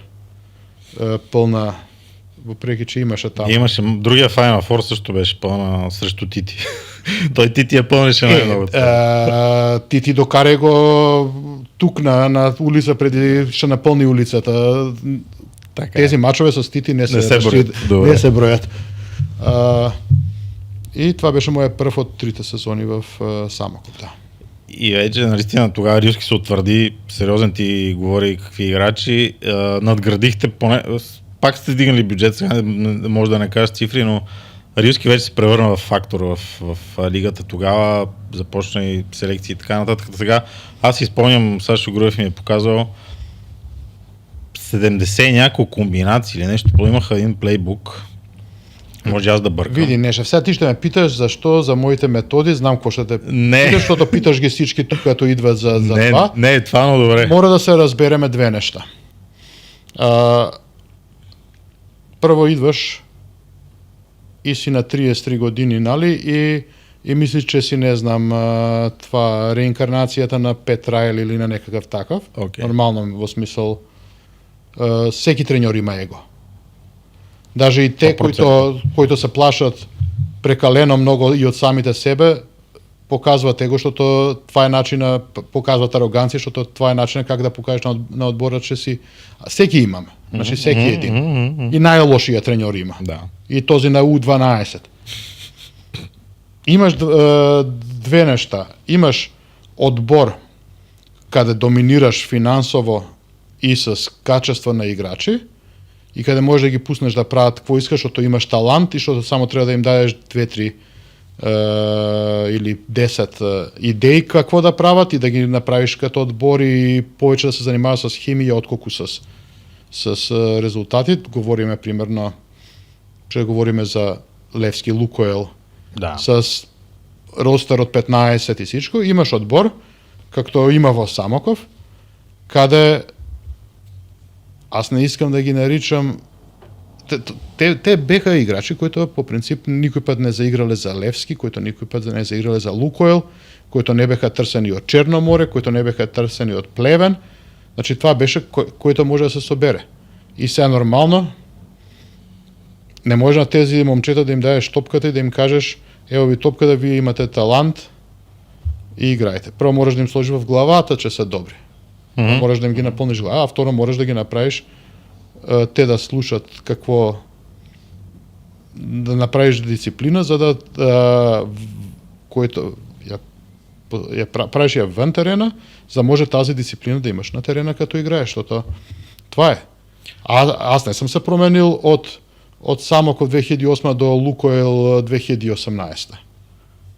пълна, въпреки че имаше там. Имаше, другия Final Four също беше пълна срещу Тити. Той Тити я пълнеше най-много. Тити докара го тук на улица преди ще напълни улицата. Така. Тези мачове с Тити не се броят. И това беше моя първ от 3 сезони в Самоков. Да. И вече, наистина, тогава Рилски се утвърди, сериозен ти говори какви играчи, надградихте, пак сте стигнали бюджет, сега не може да не кажеш цифри, но Рилски вече се превърна в фактор в лигата тогава, започна и селекции и така нататък. Сега аз си спомням, Сашо Груев ми е показал 70 няколко комбинации или нещо, имаха един плейбук. Може аз да бъркам. Види, Неша, сега ти ще ме питаш защо за моите методи, знам какво ще те питаш, защото питаш ги всички тук, като идват за това. Не, това но добре. Мора да се разбереме две неща. Първо идваш и си на 33 години, нали, и мислиш, че си, не знам, това реинкарнацията на Пет Райл или на някакъв такъв. Okay. Нормално, в смисъл, всеки треньор има его. Даже и те, които се плашат прекалено много и от самите себе, показват его, защото това е начина, показват ароганция, защото това е начина как да покажеш на отбора, че си... Всеки имаме, значи всеки един. И най-лошия треньор има. Да. И този на U12. Имаш две неща. Имаш отбор, къде доминираш финансово и с качество на играчи, и къде можеш да ги пуснеш да правят какво искаш, защото имаш талант и защото само трябва да им дадеш 2-3 или 10 идеи какво да правят и да ги направиш като отбор и повече да се занимава с химия, отколко с резултати. Говориме примерно, ще говориме за Левски, Лукойл, с ростер от 15 и всичко. Имаш отбор, както има в Самоков, къде аз не искам да ги наричам... Те беха играчи, които по принцип никой път не заиграли за Левски, които никой път не заиграли за Лукойл, които не беха търсени от Черно море, които не беха търсени от Плевен. Значи това беше, което може да се собере. И сега нормално, не може на тези момчета да им дадеш топката и да им кажеш, ево ви топката, вие имате талант и играйте. Първо можеш да им сложиш в главата, че са добри. Можеш да им ги напълниш глава, а второ можеш да ги направиш те да слушат какво, да направиш дисциплина, за да който правиш я вън терена, за да може тази дисциплина да имаш на терена като играеш, защото това е. Аз не съм се променил от Самоков 2008 до Лукойл 2018.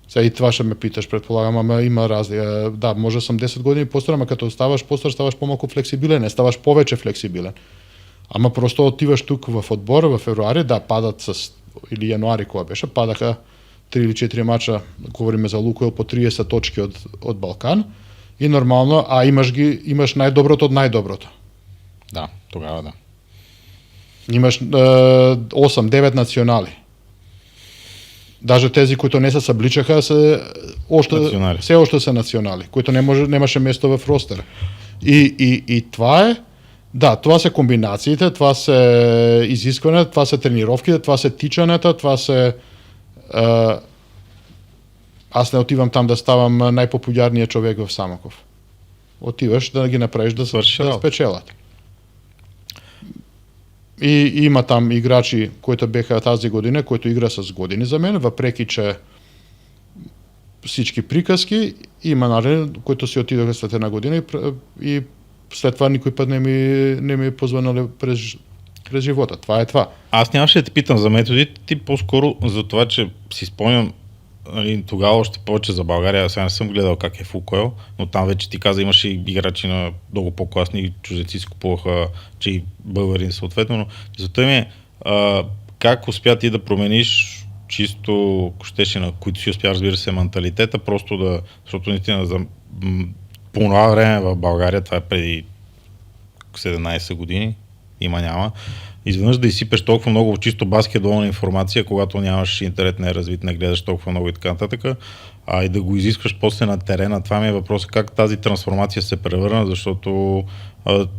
Сега и това ще ме питаш, предполагам, ама има разлика. Да, може съм 10 години по-стар, ама като ставаш по-стар, ставаш по-малко флексибилен, не ставаш повече флексибилен. Ама просто отиваш тук в отбора, в февруари, да, падат или януари, кога беше, падаха 3 или 4 мача, говорим за Лукойл, по 30 точки от Балкан. И нормално, имаш най-доброто от най-доброто. Да, тогава да. Имаш 8-9 национали. Даже тези, които не се събличаха, все още са национали, които нямаше место в ростера. И това е, да, това са комбинациите, това са изискванията, това са тренировките, това са тичанията, това са... Аз не отивам там да ставам най-популярният човек в Самоков. Отиваш да ги направиш да спечелят. И има там играчи, които беха тази година, които игра с години за мен, въпреки че всички приказки, има начин, които си отидоха след една година и след това никой път не ми е позвонили през живота. Това е това. Аз нямаше да те питам за методите, ти по-скоро за това, че си спомням, нали, тогава още повече за България, сега не съм гледал как е в Лукойл, но там вече ти каза, имаше и играчи на много по-класни чужденци, си купуваха, че и българин съответно, но зато ми е как успя ти да промениш чисто, ако щеше, на които си успя, разбира се, менталитета, просто защото наистина по това време в България, това е преди 17 години, няма, изведнъж да изсипеш толкова много чисто баскетболна информация, когато нямаш интернет, не е развит, не гледаш толкова много и така нататък, а и да го изискваш после на терена. Това ми е въпросът, как тази трансформация се превърна, защото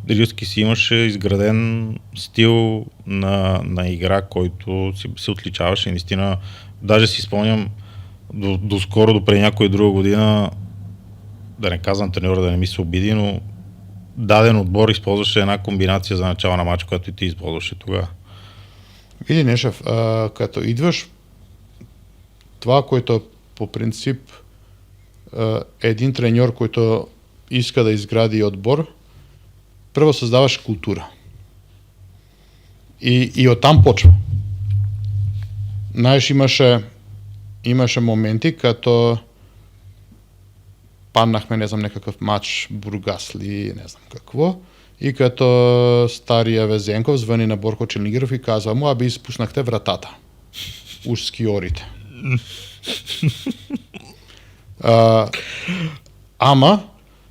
Рилски си имаше изграден стил на игра, който се отличаваше и наистина, даже си спомням доскоро, до преди някоя друга година, да не казвам треньора, да не ми се обиди, но даден отбор използваше една комбинация за начало на матч, която и ти използваше тогава. Види, Нешев, като идваш, това, което по принцип един треньор, който иска да изгради отбор, първо създаваш култура. И оттам почва. Знаеш, имаше моменти, като паднахме, не знам, некакъв матч, Бургас ли, не знам какво, и като стария Везенков звъни на Борко Челнигиров и казва му, аби изпуснахте вратата. Уж скиорите. Ама,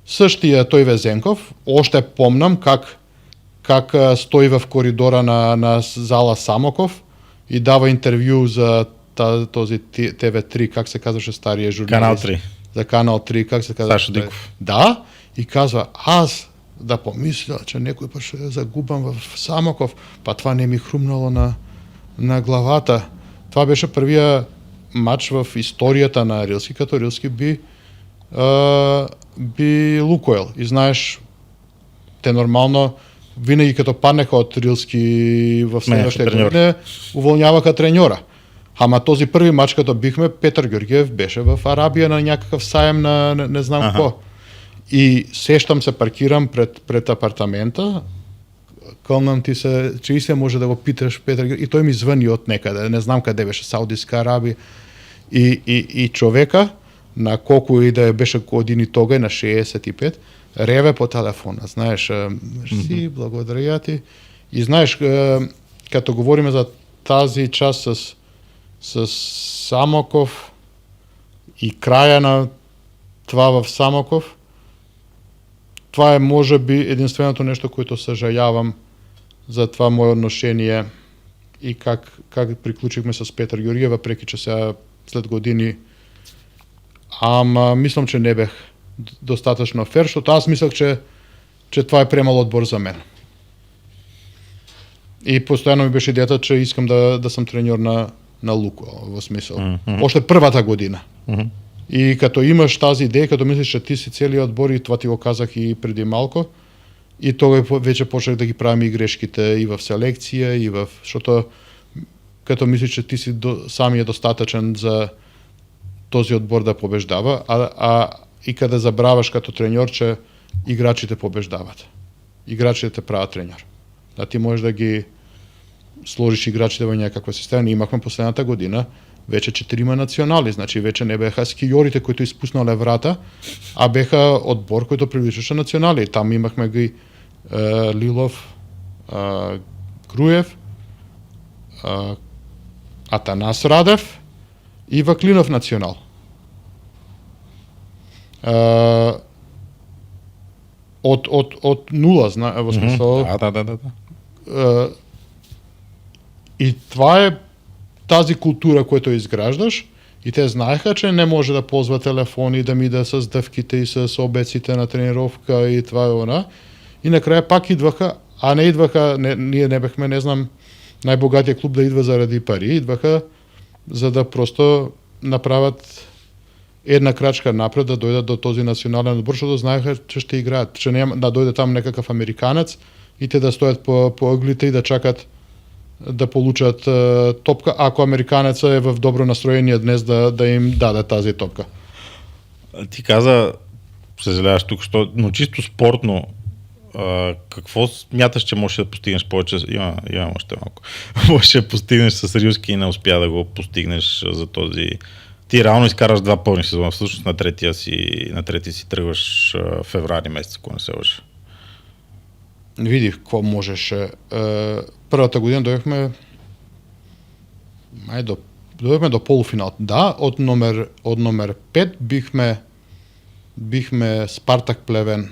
същия той Везенков, още помням как стои в коридора на зала Самоков и дава интервю за този ТВ3, как се казваше стария журналист. Канал 3. За Канал 3, как се казва? Сашо Диков. Да, и казва, аз да помисля, че някой път ще загубам в Самоков, па това не ми хрумнало на главата. Това беше първия матч в историята на Рилски, като Рилски би Лукойл. И знаеш, те нормално винаги като паднеха от Рилски в следващите години, уволняваха треньора. Ама този първи матч, като бихме, Петър Георгиев беше в Арабия на някакъв сайем на не знам какво. И сещам се, паркирам пред апартамента, кълнам ти се, че и се може да го питаш Петър Георгиев, и той ми звъни от некъде, не знам къде беше, Саудитска Арабия. И човека, на колко и да беше години тогава, на 65, реве по телефона. Знаеш, мерси, благодаря ти. И знаеш, като говорим за тази част с Самоков и края на това в Самоков, това е може би единственото нещо, което съжалявам за това мое отношение и как приключихме с Петър Георгиев, въпреки че сега след години, ама мислям, че не бех достатъчно фер, защото аз мислях, че това е приемал отбор за мен. И постоянно ми беше идеята, че искам да съм треньор на Луко, в смисъл. Още първата година. И като имаш тази идея, като мислиш, че ти си целият отбор, и това ти го казах и преди малко, и тогава вече почнах да ги правим и грешките и в селекция, защото като мислиш, че ти си самия достатъчен за този отбор да побеждава, и къде забравяш като треньор, че играчите побеждават. Играчите те правят треньор. Да ти можеш да ги сложиш играчите в някаква система. Ние имахме последната година вече 4 национали, значи вече не беха скиорите, които изпуснали врата, а беха отбор, който привличаше национали. Там имахме ги Лилов, Груев, Атанас Радев и Ваклинов национал. От нула, в смисъл. Да. И това е тази култура, която изграждаш, и те знаеха, че не може да ползва телефони, да ми да с дъвките и с обеците на тренировка и това и она. И накрая пак идваха, а не идваха, ние не бехме, не знам, най-богатия клуб да идва заради пари, идваха за да просто направят една крачка напред, да дойдат до този национален отбор, защото знаеха, че ще играят, че няма да дойде там някакъв американец и те да стоят по ъглите и да чакат да получат топка, ако американеца е в добро настроение днес да им даде тази топка. Ти каза, съжаляваш тук, но чисто спортно, какво смяташ, че можеш да постигнеш повече? Имам още малко. Можеш да постигнеш с Рилски и не успя да го постигнеш за този... Ти реално изкараш 2 пълни сезона, всъщност на третия си тръгваш в февруари месец, ако не се лъжа. Видих какво можеше. Първата година дойдохме до полуфинал. Да, от номер 5 бихме Спартак Плевен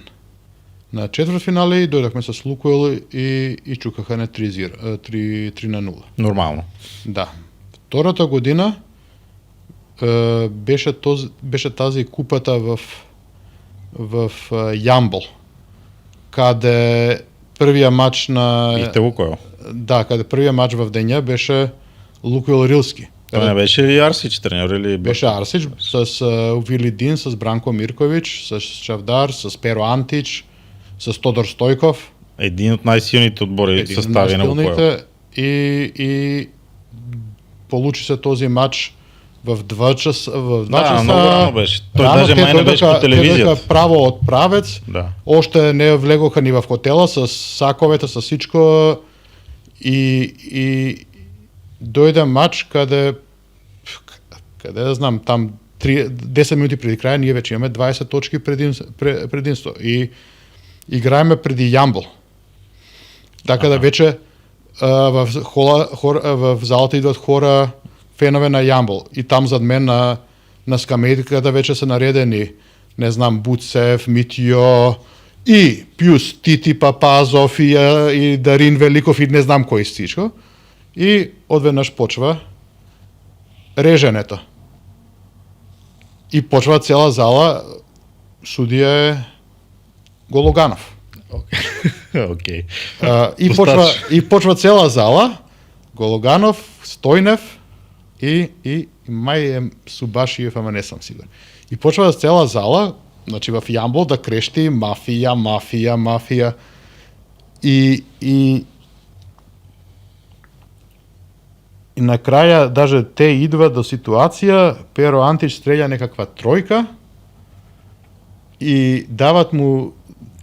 на четвртфинале и дојдохме с Лукойл и чукаха на 3-0. Нормално. Да. Втората година беше тази купата в Јамбол, каде првиот мач на Бихте Лукойл. Да, каде првиот мач в дења беше Лукойл Рилски. Това не беше ли Арсич треньор или Беше Арсич с Вили Дин, с Бранко Миркович, с Чавдар, с Перо Антич, с Тодор Стојков. един от най-силните отбори състави на Лукойл. И получи се този матч в 2 часа. Да, много рано беше. Той даже май не беше по телевизията. Право от правец. Да. Още не влегоха ни в хотела с саковете, с всичко. И дойде матч къде да знам, там 10 минути преди края ние вече имаме 20 точки предимство. И играеме преди Јамбол. Така да вече в залата идват хора, фенове на Јамбол. И там зад мен на скамејката вече се наредени, не знам, Буцев, Митио и плюс Тити Папазов и Дарин Великов и не знам кој всичко. И одведнаш почва реженето. И почва цела зала, судија е Гологанов. Окей. И почва цела зала, Гологанов, Стојнев и мај е Субашиев, ама не сум сигурен. И почва цела зала, значи в Јамбол да крешти мафија. И на краја, даже те идват до ситуација, Перо Антич стреља некаква тројка и дават му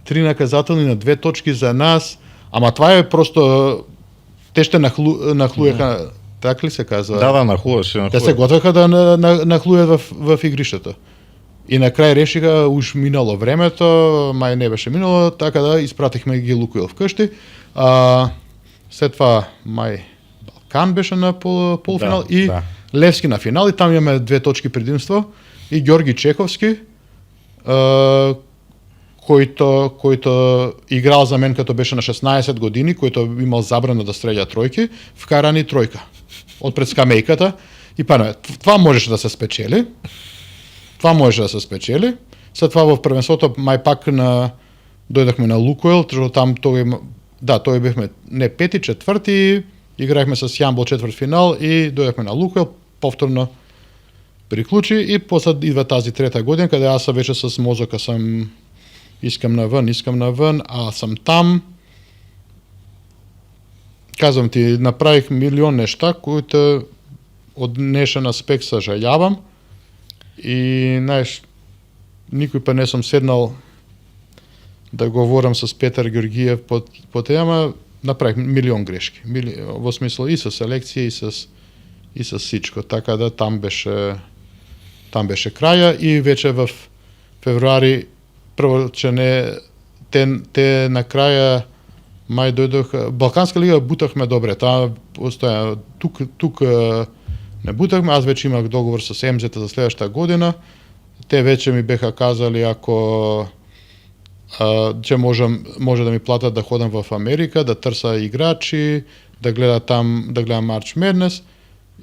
3 наказателни на 2 точки за нас, ама това е просто те ще нахлуеха, така ли се казва? Да, нахлуваше. Те се готвеха да нахлуят в игрището. И на крај решиха, уж минало времето, мај не беше минало, така да испратихме ги Лукойл вкъщи. След това мај Балкан беше на полуфинал и Левски на финал и там имаме 2 точки предимство и Ѓорги Чеховски, којто играл за мен като беше на 16 години, којто имал забрана да стреља тројки, вкарани тројка од пред скамејката и пане, това можеше да се спечели. След това в првенството мај пак дојдохме на Лукойл, там тој бевме не пети, четврти, играехме с Јамбол четвртфинал и дојдохме на Лукойл, повторно приклучи и после идва тази трета година, каде аз вече с мозока сам искам навън, а сам там. Казвам ти, направих милион неща, които од днешен аспект сожалявам. И, знаеш, никој па не сум седнал да говорам с Петар Георгиев по тема, направих милион грешки. Во смисло и со селекција и со всичко. Така да там беше краја и вече в февруари прво че не те на краја мај дојдоха Балканска лига бутахме добре. Таа постоја тук не бутахме, аз вече имах договор со МЗ за следващата година. Те вече ми беха казали ако че може да ми платат да ходам в Америка, да търса играчи, да гледам March Madness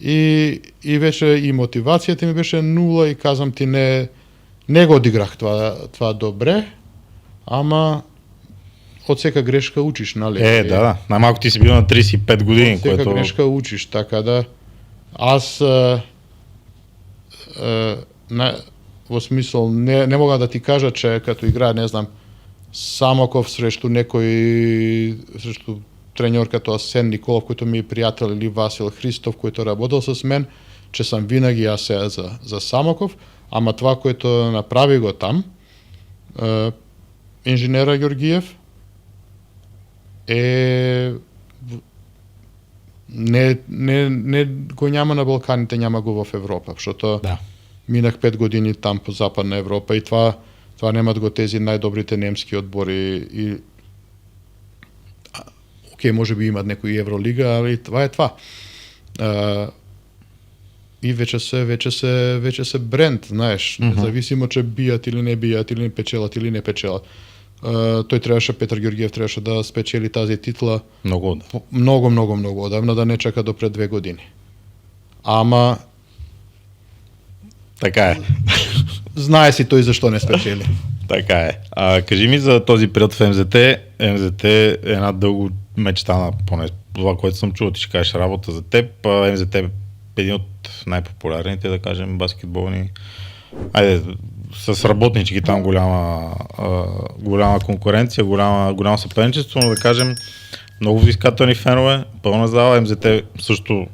и вече и мотивацијата ми беше нула и казам ти не го одиграх това добре, ама од сека грешка учиш, нали? Да. Најмалку ти си бил на 35 години, од сека грешка учиш, така да аз во смисол не мога да ти кажа че като играе, не знам, Самоков срещу треньор като Асен Николов, којто ми е пријател, или Васил Христов, којто работел с мен, че сам винаги јас за Самоков, ама това, којто направи го там, инженера Георгиев, не го няма на Балканите, няма го в Европа, защото минах 5 години там по Западна Европа и това немат го тези најдобрите немски одбори и окей, може би имат некој Евролига, али това е това. И вече се бренд, знаеш, независимо че бијат или не бијат, или печелат или не печелат. Той трябваше, Петър Георгиев трябваше да спечели тази титла Много, да. много отдавна, да не чака до пред 2 години. Ама Така е. знае си той защо не спечели. Така е. Кажи ми за този период в МЗТ. МЗТ е една дълго мечтана, поне това, което съм чул, ти ще кажеш работа за теб. МЗТ е един от най-популярните, да кажем, баскетболни. С работнички там голяма конкуренция, голямо съперничество, но да кажем много взискателни фенове, пълна зала, МЗТ също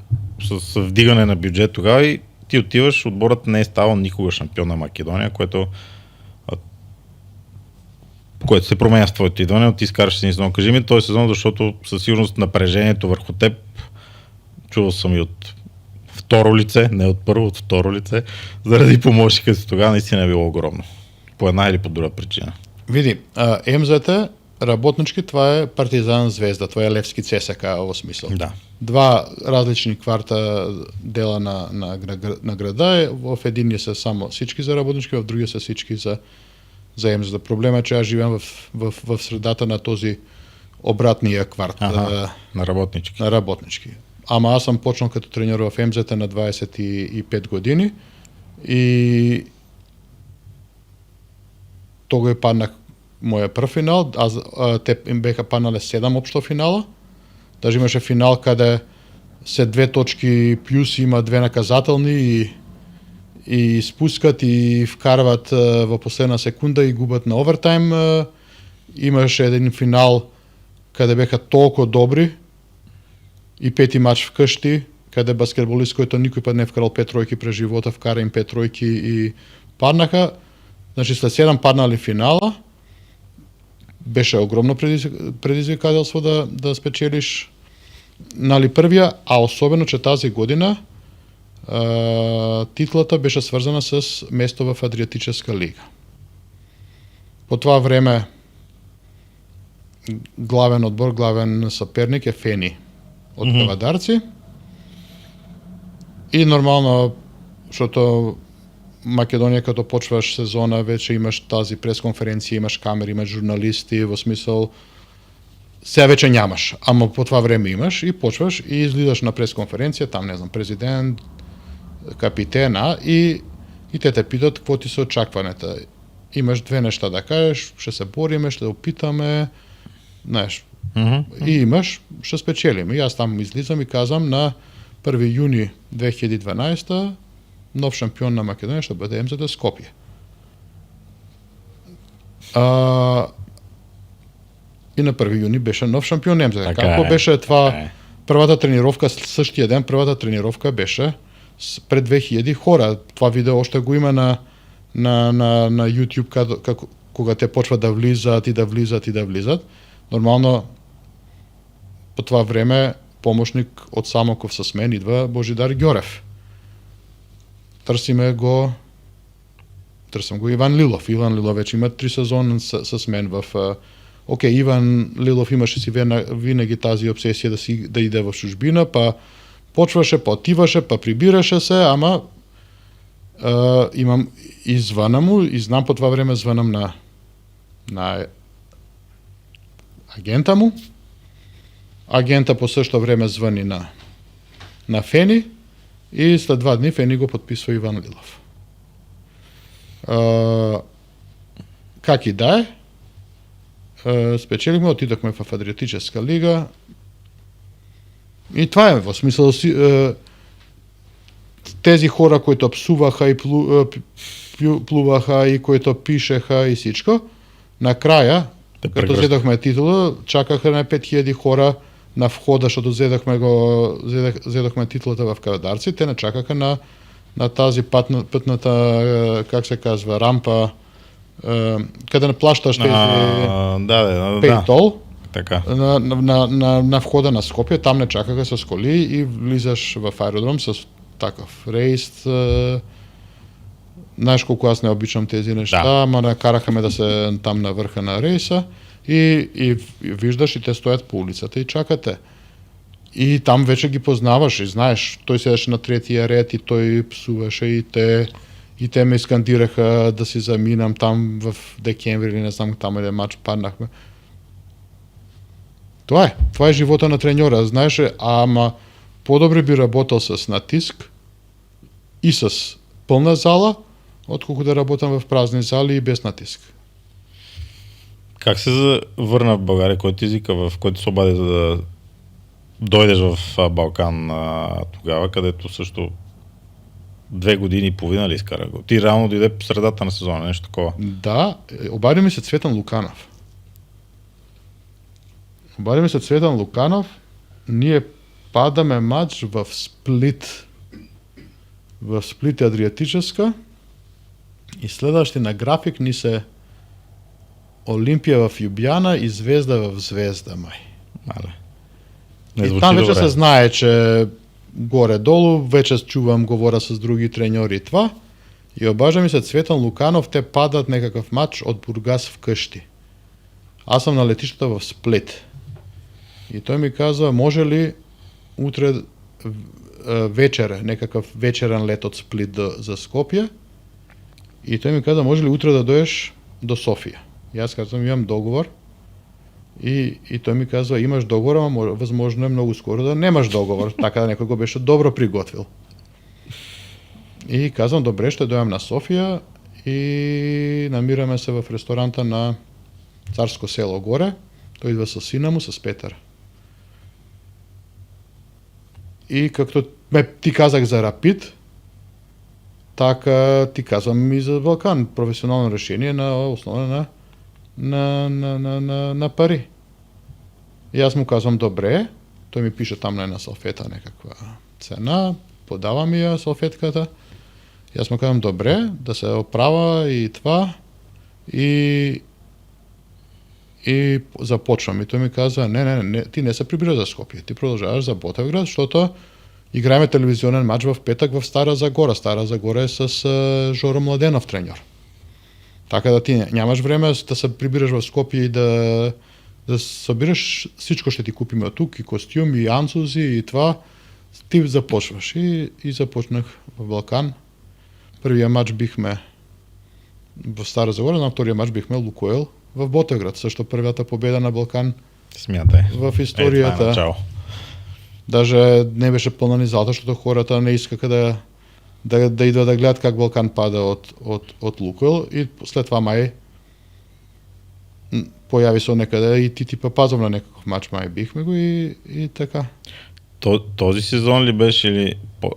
с вдигане на бюджет тогава и ти отиваш, отборът не е ставал никога шампион на Македония, което се променя с твоето идване, но ти изкараш един сезон. Кажи ми този сезон, защото със сигурност напрежението върху теб, чувал съм и от второ лице, не от първо, от второ лице, заради помощника си тогава наистина е било огромно. По една или по друга причина. Види, МЗТ, работнички, това е Партизан Звезда, това е Левски ЦСКА в смисъл. Да. Два различни кварта дела на града. В единия са само всички за работнички, в другия са всички за МЗТ. Проблема е, че аз живеем в средата на този обратния кварт на работнички. На работнички. Ама аз съм почнал като тренер в МЗТ на 25 години и тогава паднах моя пръв финал. Те им беха паднали 7 общо финала. Даже имаше финал, къде след 2 точки плюс има 2 наказателни и спускат и вкарват в последна секунда и губят на овертайм. Имаше един финал, къде беха толкова добри и 5-ти матч вкъщи, къде баскетболист, който никой път не е вкарал 5 тройки през живота, вкара им 5 тройки и паднаха. Значи след 7 паднали финала, беше огромно предизвикателство да спечелиш първия, а особено, че тази година титлата беше свързана с место в Адриатическа лига. По това време главен съперник е Фени от Кавадарци. И нормално, защото Македония, като почваш сезона, вече имаш тази пресконференция, имаш камери, имаш журналисти, в смисъл сега вече нямаш, ама по това време имаш и почваш и излизаш на пресконференция, там не знам, президент, капитена и те те питат какво ти са очакванията. Имаш 2 неща да кажеш, ще се бориме, ще опитаме, знаеш. И имаш, ще спечелим. И аз там излизам и казвам на 1 юни 2012 нов шампион на Македония ще бъде МЗТ Скопие. И на 1 юни беше нов шампион МЗТ. Какво беше това? Първата тренировка, същия ден, първата тренировка беше пред 2000 хора. Това видео още го има на YouTube, кога те почват да влизат. Нормално по това време помощник от Самоков с мен идва Божидар Гьорев. Търсим го Иван Лилов. Иван Лилов вече има 3 сезона с мен в... Окей, Иван Лилов имаше си винаги тази обсесия да иде в чужбина, па почваше, па отиваше, па прибираше се, ама имам и звъна му, и знам по това време звънам на агента му. Агента по същото време звъни на Фени и след 2 дни Фени го подписва Иван Лилов. Как и да е, спечелихме, отидохме в Адриатическа лига и това е в смисъл тези хора, които псуваха и плуваха и които пишеха и всичко, накрая, като взедохме титула, чакаха на 5000 хора на входа, защото взедохме титлата в Кавадарци, те не чакаха на тази пътната, как се казва, рампа, къде не плащаш тези пейтол, на входа на Скопие, там не чакаха с коли и влизаш в аеродром с такъв рейс. Знаеш колко аз не обичам тези неща, ама накараха ме да се там на върха на рейса и виждаш и те стоят по улицата и чакате. И там вече ги познаваш и знаеш, той седеше на 3-тия ред и той псуваше И те ме скандираха да си заминам там в декември или не знам там еден матч паднахме. Това е живота на треньора, знаеш, ама по-добре би работил с натиск и с пълна зала, отколко да работам в празни зали и без натиск. Как се върна в България? Кой ти езика, в който се обади за да дойдеш в Балкан тогава, където също 2 години и половина ли изкара го? Ти реално дойде по средата на сезона, нещо такова. Да, обади ми се Цветан Луканов. Ние падаме матч в Сплит. В Сплит Адриатическа. И следващи на график ни се Олимпия в Јубјана и Звезда в Звезда, май. Мале. И там вече се знае, че горе-долу, вече чувам, говоря с други треньори и това. И обажда ми се Цветан Луканов, те падат некакъв матч от Бургас вкъщи. Аз съм на летището в Сплит. И той ми казва, може ли утре вечер, некакъв вечерен лет от Сплит за Скопје? И той ми каза, може ли утре да дойдеш до Софија? И аз казвам, имам договор. И той ми казва, имаш договор, ама възможно е много скоро да немаш договор, така да некој го беше добро приготвил. И казвам, добре, ще дојдам на Софија и намираме се в ресторанта на Царско село горе. Тој идва со сина му, с Петар. И както ти казах за Рапид, така ти казвам и за Балкан. Професионално решение на основа на пари. И аз му казвам, добре, той ми пише там на една салфета некаква цена, подава ми я салфетката. И аз му казвам, добре, да се оправа и това. И започвам. И той ми казва, не, ти не се прибираш за Скопје, ти продължаваш за Ботевград, защото играеме телевизионен матч в петък в Стара Загора. Стара Загора е с Жоро Младенов треньор. Така да ти нямаш време да се прибираш в Скопје и да събираш, всичко ще ти купиме от тук, и костюми, и анцузи, и това. Ти започваш. И започнах в Балкан. Първия матч бихме в Стара Загора, на втория матч бихме Лукойл в Ботевград. Също първата победа на Балкан. Смятай. В историята. Даже не беше пълна ни залата, защото хората не искаха да идват да гледат как Балкан пада от Лукойл. И след това май появи се некъде и ти пазвам на някакъв матч, май бихме го и така. Този сезон ли беше или...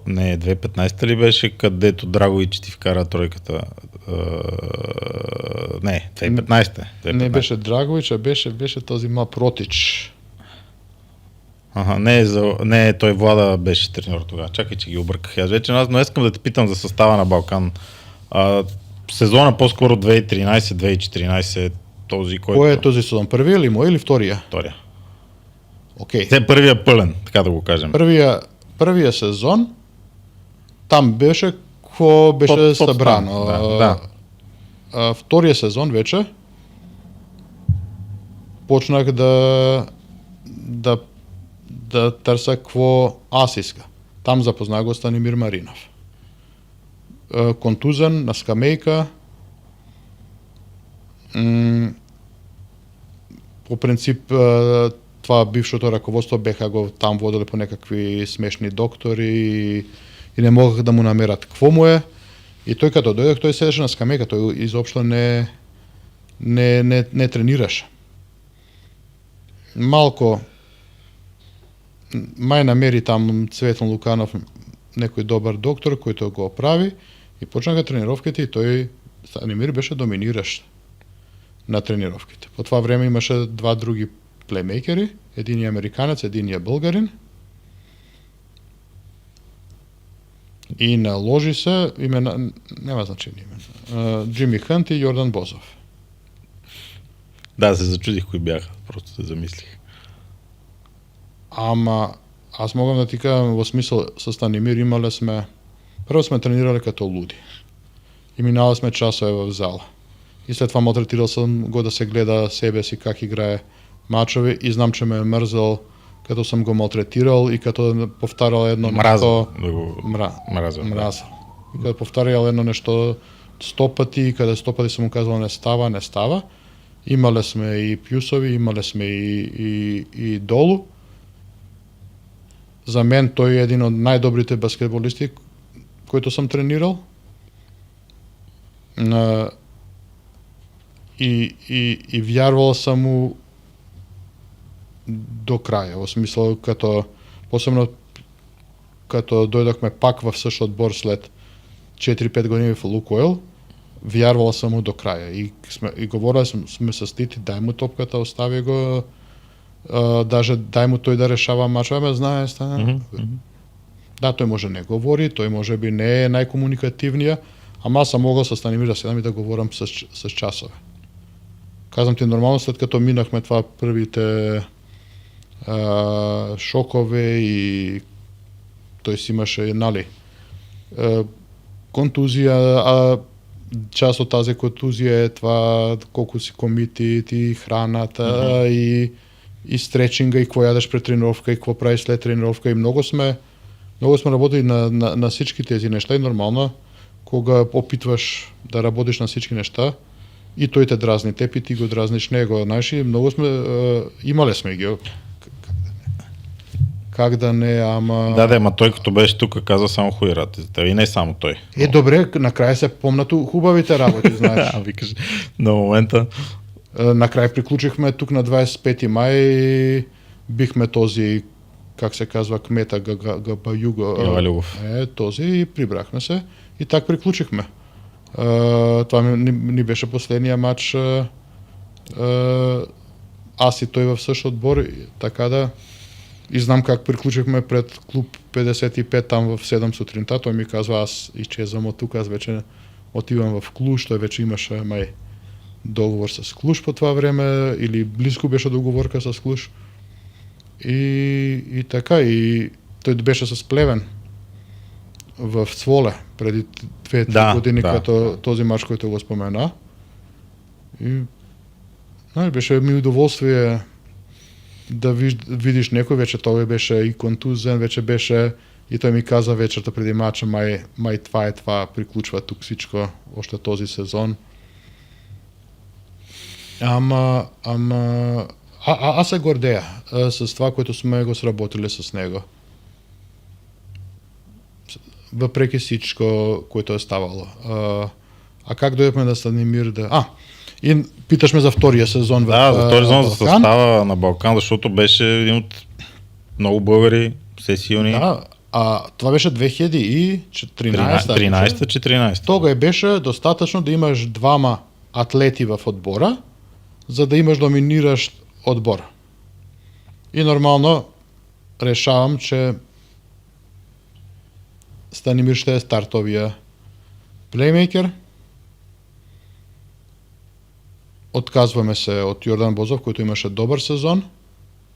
Не, 2015 ли беше, където Драгович ти вкара тройката? Не, 2015. Не беше Драгович, а беше този Протич. Ага, не, той Влада беше треньор тогава. Чакай, че ги обърках аз вече, но искам да те питам за състава на Балкан. Сезона по-скоро 2013-2014, този, който... Кой е този сезон? Първия ли мой или втория? Втория. Окей. Те първия пълен, така да го кажем. Първия сезон, там беше какво беше събрано. Да. Втория сезон вече почнах да търся какво аз иска. Там запознах го Станимир Маринов. Контузен, на скамейка. По принцип, това бившото ръководство беха го там водили по някакви смешни доктори и не могах да му намерят какво му е. И той като дойдох, той седеше на скамейка, той изобщо не тренираше. Малко май намери там Цветан Луканов некој добър доктор, който го оправи и почнаха тренировките и той Станимир беше доминиращ на тренировките. По това време имаше два други плеймейкери, един е американец, един е българин. И наложи се имена, няма значение имена, Джими Хънт и Йордан Бозов. Да, се зачудих кои бяха, просто се замислих. Ама аз могам да ти кажам во смисъл с Станимир имале сме, първо сме тренирали като луди. И минали сме часове в зала. И след това малтретирал съм го да се гледа себе си как играе мачове и знам, че ме е мързал като съм го малтретирал и като повтарял едно мразъл. Мразъл. И кога повторял едно нешто 100 пати, и каде 100 пати сум му казал не става, имале сме и плюсови, имале сме и долу. За мен тој е един од најдобрите баскетболисти којто сам тренирал. И вярвал сам му до краја, во смисла посебно като дојдохме пак во същиот одбор след 4-5 години во Лукойл, вярвал сам му до краја и говореле сме со Стити, дај му топката, остави го, даже дај му тој да решава мачове, знае стана. Да, тој може не говори, тој може би не е најкомуникативниот, ама аз сам могол со Станимир да седам и да говорам с часове. Казам ти, нормално след като минахме това првите шокове и тој си имаше, нали, контузија, а част од тази контузија е това колку си комити, ти храната и стречинга и какво јадеш пред тренировка и какво правиш след тренировка и многу сме работили на всички тези нешта и нормално кога опитваш да работиш на всички нешта и тој те дразни теб и ти го дразниш него, знаеш, и многу сме имале сме ги. Как да не, ама... Да, ама тој като беше тука каза само хуи работи за тебе и не само тој. Добре, на крај се помнат хубавите работи, знаеш. Викаш, на момента... На крај приклучихме тук на 25 мај, бихме този, как се казва, кмета Гавалюгов. Този и прибрахме се и так приклучихме. Това ни беше последниот матч, аз и тој в същиот одбор, така да. И знам как приклучихме пред клуб 55 там в 7 сутринта, тој ми казва аз исчезвам од тука, аз вече отивам в Клуж, тој вече имаше договор с Клуж по това време, или близко беше договорка с Клуж. И така, и тој беше с Плевен в Цволе преди 2-3 години, като този мач којто го спомена. И беше ми удоволствие да видиш некој, вече тој беше и контузен, вече беше и тој ми каза вечерта преди мача, мај това приклучва тук всичко, още този сезон. Аз се гордея с това, което сме го сработили с него. Въпреки всичко, което е ставало. А как дойдохме да Станимир да... И питаш ме за втория сезон. За втори сезон за състава на Балкан, защото беше един от много българи, все силни. Да, това беше 2013-14. Тога беше достатъчно да имаш двама атлети в отбора, за да имаш доминиращ отбор. И нормално решавам, че Станимир ще е стартовия плеймейкер. Отказваме се от Йордан Бозов, който имаше добър сезон.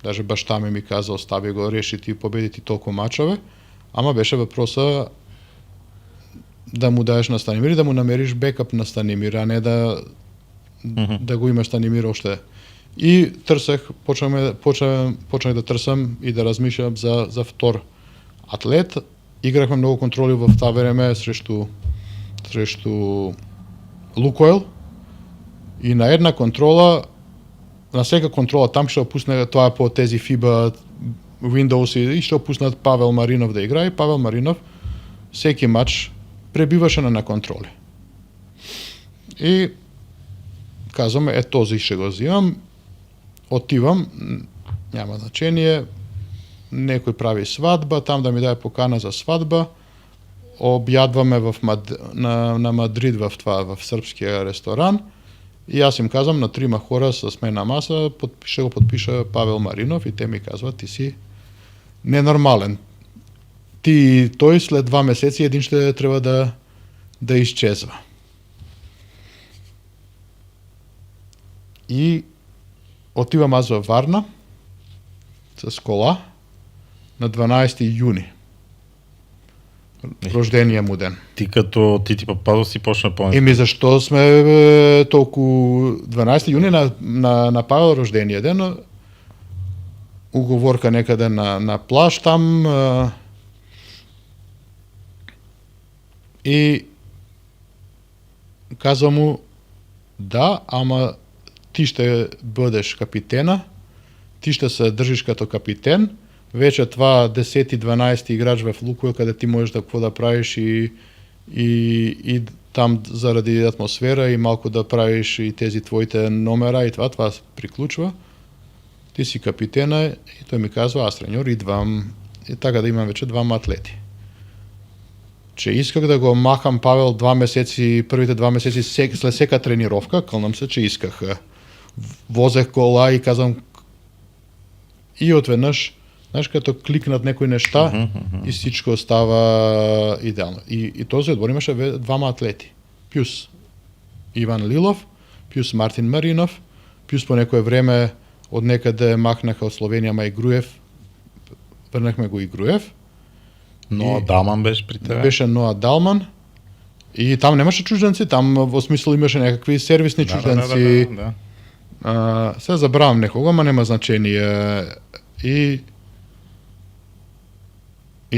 Даже баща ми каза, остави го, реши ти победи ти толкова мачове. Ама беше въпроса да му даеш на Станимир и да му намериш бекъп на Станимир, а не да го имаш Станимир още. И почнах да търсам и да размишлям за втор атлет. Играхме много контроли в това време срещу Лукойл. И на една контрола, на всека контрола там ще опусне, това е по тези FIBA Windows и ще опуснат Павел Маринов да играе. И Павел Маринов всеки матч пребиваше на контроли. И казвам, този ще го взимам, отивам, няма значение, некој прави свадба, там да ми даде покана за свадба, објадваме на Мадрид в српския ресторан и аз им казвам на 3 хора с мен на маса, ще го подпиша Павел Маринов и те ми казват, ти си ненормален. Ти и той след 2 месеци един ще трябва да изчезва. И отивам аз във Варна с кола на 12 юни. Рождения му ден. Ти като Тити Папазов си почна по-низко. Защо сме толкова 12 юни на Павел рождения ден, уговорка некъде на плаж там И казва му, да, ама ти ще бъдеш капитена, ти ще се држиш като капитен, вече това 10-12 играч в Лукойл, къде ти можеш да какво да правиш и там заради атмосфера и малко да правиш и тези твоите номера и това приключва. Ти си капитена и той ми казва, аз треньор идвам и така да имам вече двама атлети. Че исках да го махам Павел 2 месеци, първите 2 месеци след всека тренировка, кълнам се, че исках. Возех кола и казвам и отведнъж, знаеш, като кликнат някои неща и всичко става идеално. И този отбор имаше двама атлети. Плюс Иван Лилов, плюс Мартин Маринов, плюс по некое време от некъде махнаха от Словения и Груев, върнахме го и Груев. Ноа Далман беше при тебе? Беше Ноа Далман. И там нямаше чужденци, там в смисъл имаше някакви сервисни чужденци. Да. Сега забравям некого, ама нема значение. И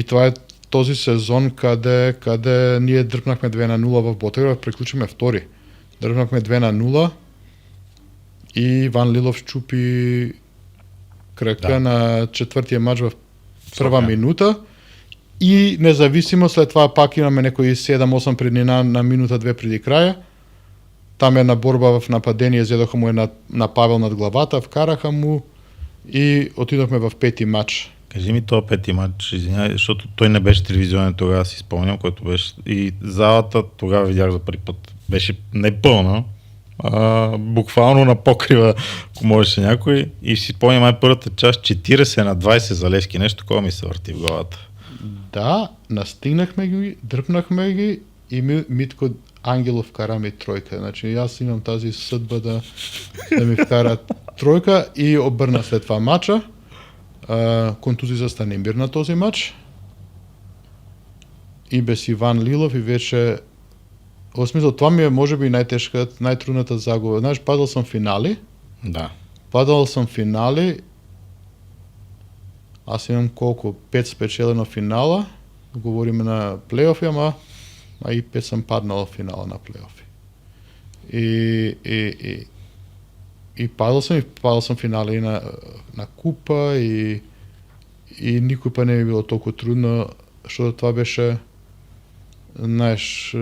това е този сезон, къде ние дръпнахме 2-0 в Ботевград, приключихме втори. Дръпнахме 2-0 и Иван Лилов щупи крака на четвъртия матч в първа минута. И независимо след това пак имаме некои 7-8 преднина на минута-2 преди края. Там една борба в нападение, зедоха му на Павел над главата, вкараха му и отидохме в пети матч. Кажи ми този пети матч, извинявай, защото той не беше телевизионен тогава, си спомням, който беше. И залата тогава видях за първи път. Беше непълна, буквално на покрива, ако можеше някой. И си спомням май първата част 40-20 за Левски, нещо такова ми се върти в главата. Да, настигнахме ги, дръпнахме ги и Митко Ангелов вкара ми тройка. Значи аз имам тази съдба да ми вкара тройка и обърна след това матча. Контузия за Станимир на този матч. И без Иван Лилов и вече... В смисъл, това ми е може би най-трудната загуба. Знаеш, падал съм финали. Да. Падал съм финали. Аз имам колко? 5 спечелено финала. Говорим на плейофи, ама и 5 съм паднал в финала на плейофи. И падал съм финали и на купа и никой па не ми било толкова трудно, защото това беше, знаеш,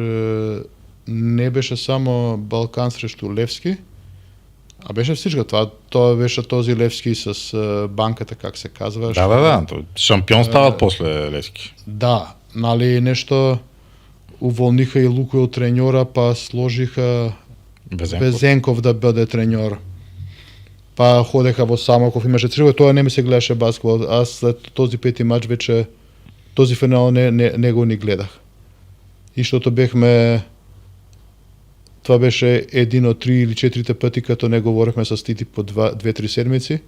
не беше само Балкан срещу Левски, а беше всичко. Това беше този Левски с банката, как се казва. Да. Шампион стават после Левски. Да, нали нещо уволниха и Лукойл треньора, па сложиха Безенков да бъде треньор. Па ходеха во Самоков, имаше всичко, това не ми се гледаше баскетбол. Аз след този пети матч вече този финал не го ни гледах. И защото това беше един от 3 или 4 пъти, като не говорихме с Тити по 2-3 седмици.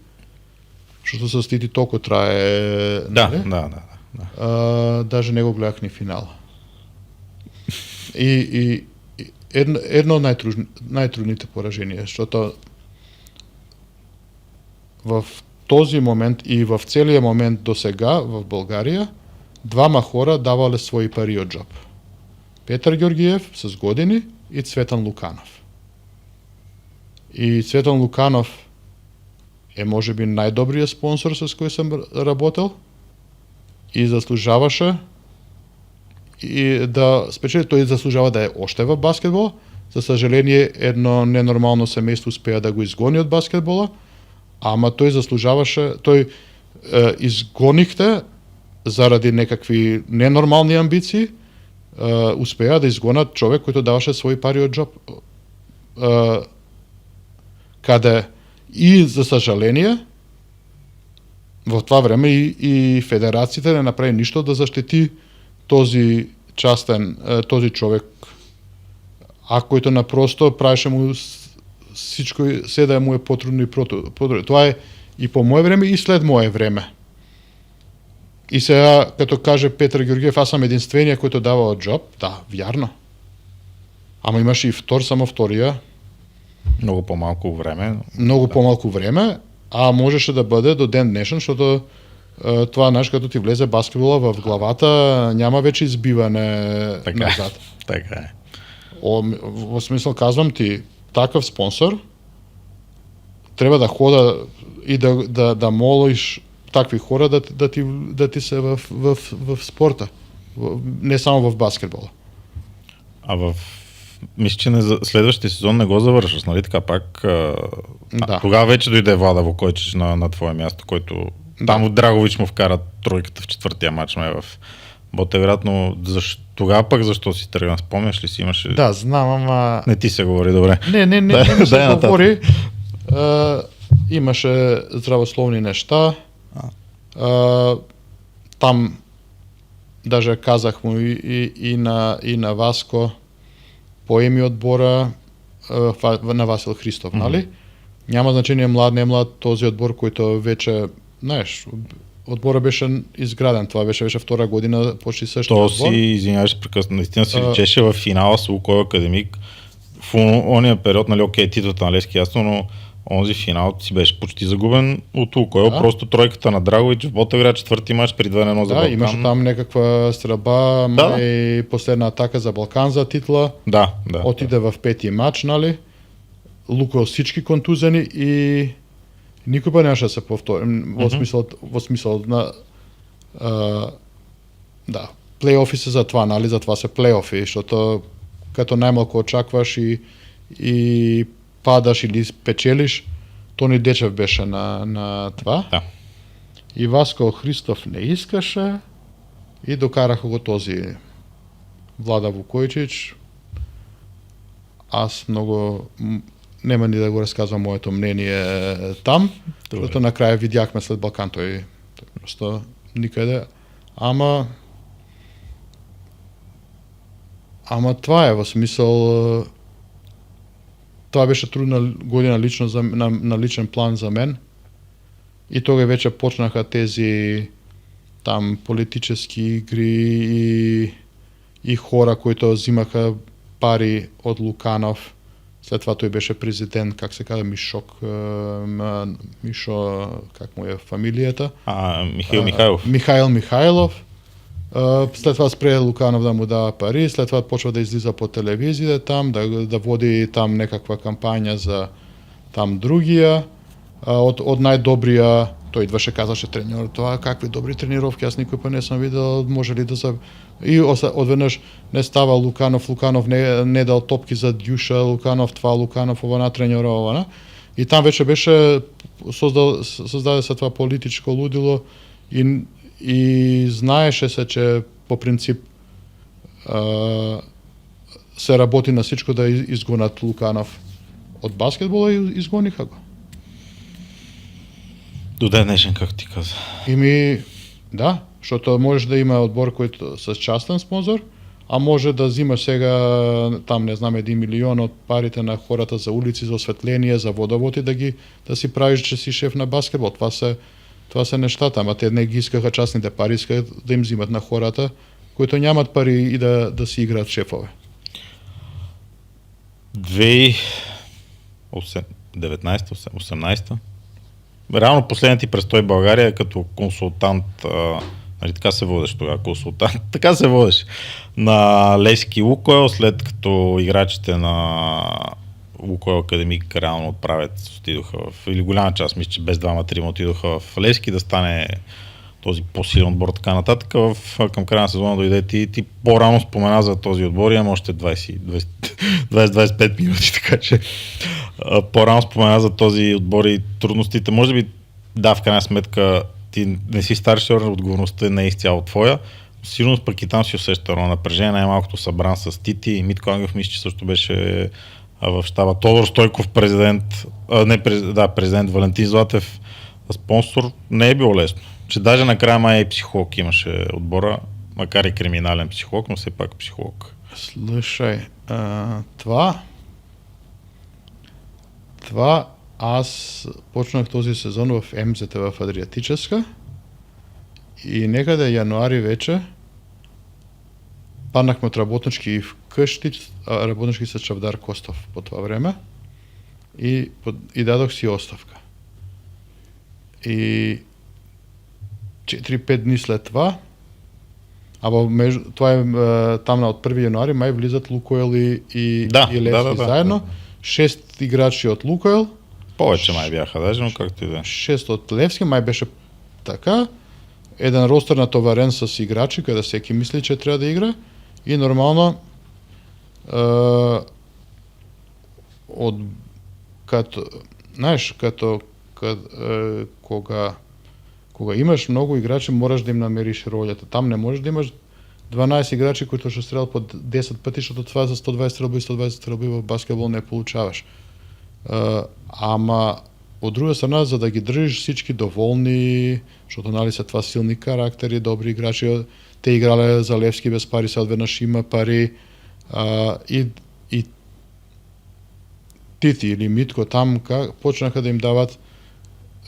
Защото с Тити толкова трае. Да. Даже не го гледах ни финала. И едно от най-трудните поражения, защото в този момент и в целия момент до сега в България двама хора давали свои пари от джоб. Петър Георгиев с години и Цветан Луканов. И Цветан Луканов е може би най-добрият спонсор, с който съм работил и заслужаваше и да спечели, той заслужава да е още в баскетбол. За съжаление, едно ненормално семейство успея да го изгони от баскетбола, ама той заслужаваше, изгонихте заради някакви ненормални амбиции, успея да изгонят човек, който даваше свои пари от джоб. Къде и за съжаление, в това време и федерацията не направи нищо да защити този човек, който напросто правеше му всичко, все да му е по-трудно и по-трудно. Това е и по мое време, и след мое време. И сега, като каже Петър Георгиев, аз съм единствения, който дава джоб, да, вярно. Ама имаше и само втория. Много по-малко време. По-малко време, а можеше да бъде до ден днешен, защото Това, знаеш, като ти влезе баскетбола в главата, няма вече избиване назад. Така е. В смисъл, казвам ти, такъв спонсор трябва да хода и да молиш такви хора да ти са в спорта. Не само в баскетбола. Мисля, че следващия сезон не го завършваш, нали така пак? Да. Тогава вече дойде Влада Вукойчич на твое място, който там от Драгович му вкара тройката в четвъртия матч, в Ботевград, но тогава пък защо си тръгна? Спомняш ли си, имаше... Да, знам, ама... Не ти се говори, добре. Не се говори. Имаше здравословни неща. Там даже казах му и на Васко, поеми отбора на Васил Христов, нали? Няма значение млад, не млад, този отбор, който вече, знаеш, отбора беше изграден, това беше втора година, почти същия отбор. То си, извиняваш, прекъсна, наистина си личеше в финала с Лукойл Академик. В ония период, нали, окей, титлата на Левски ясно, но онзи финал си беше почти загубен от Лукойл, просто тройката на Драгович в Ботевград, четвърти мач при 2-1 за Балкан. Да, имаше там някаква стрелба, и последна атака за Балкан за титла. Да. Отиде в пети мач, нали? Лукойл всички контузени и никой па нямаше да се повтори. В смисъл на... да, плейофи са за това, нали? За това са плейофи, защото като най-малко очакваш и падаш или печелиш, Тони Дечев беше на това. Да. И Васко Христов не искаше и докараха го този Влада Вукойчич. Аз много... Нема ни да го разказвам моето мнение там, защото накрая видяхме след Балкан, той просто никъде. Ама това е, в смисъл... Това беше трудна година лично на личен план за мен. И тогава вече почнаха тези там политически игри и хора, които взимаха пари от Луканов. След това той беше президент, как се казва, Мишо, как му е фамилията? Михаил Михайлов. Михаил Михайлов. След това спре Луканов да му дава пари, след това почва да излиза по телевизията там, да води там някаква кампания за там другия. От най-добрия, той идваше, казаше треньор, това какви добри тренировки, аз никой път не съм видел, може ли да са... И отведнъж не става Луканов не дал топки за Дюша, Луканов, ована треньора, ована. И там вече беше, създаде се това политическо лудило и знаеше се, че по принцип се работи на всичко да изгонят Луканов от баскетбола и изгониха го. До ден днешен, как ти каза. Да, защото можеш да има отбор, който с частен спонсор, а може да взима сега там, не знам, 1 милион от парите на хората за улици, за осветление, за водовод и да си правиш, че си шеф на баскетбол. Това са нещата, ама те не ги искаха частните пари, искаха да им взимат на хората, които нямат пари и да си играят шефове. 2019-18 реално последният ти престой в България като консултант, нали така се водиш тогава, консултант, така се водиш на Левски Лукойл, след като играчите на Лукойл Академик реално отправят, отидоха или голяма част, мисля, че без 2-3 отидоха в Левски да стане този по-силен отбор, така нататък. Към края на сезона дойде ти по-рано спомена за този отбор, имам още 20-25 минути, така че по-рано спомена за този отбор и трудностите. Може би, да, в крайна сметка ти не си старши, отговорността не е изцяло твоя. Сигурно пък и там си усеща едно напрежение, най-малкото събран с Тити и Митко Ангев, мисля, че също беше в щаба. Тодор Стойков, президент Валентин Златев, спонсор, не е било лесно. Че даже накрая май и психолог имаше отбора, макар и криминален психолог, но все пак психолог. Слушай, това аз почнах този сезон в МЗТ в Адриатическа и некъде януари вече паднахме от работнички вкъщи, работнички с Чавдар Костов по това време и дадох си оставка. И 4-5 дни след това, това е там од 1 јануари, мај влизат Лукойл и Левски заедно. 6 играчи од Лукойл. Повече мај бяха даже, но както и да. 6 од Левски, мај беше така. Еден ростер натоварен с играчи, каде секи мисли, че треба да игра. И нормално, кога имаш многу играчи, мораш да им намериш ролјата. Там не можеш да имаш 12 играчи кои што стрелат по 10 пати, што това за 120 стрелби и 120 стрелби во баскетбол не получаваш. Ама од друга страна, за да ги држиш всички доволни, што нали се това силни карактери, добри играчи, те играле за Левски без пари, се одведнаш има пари, и Тити или Митко там почнаха да им дават,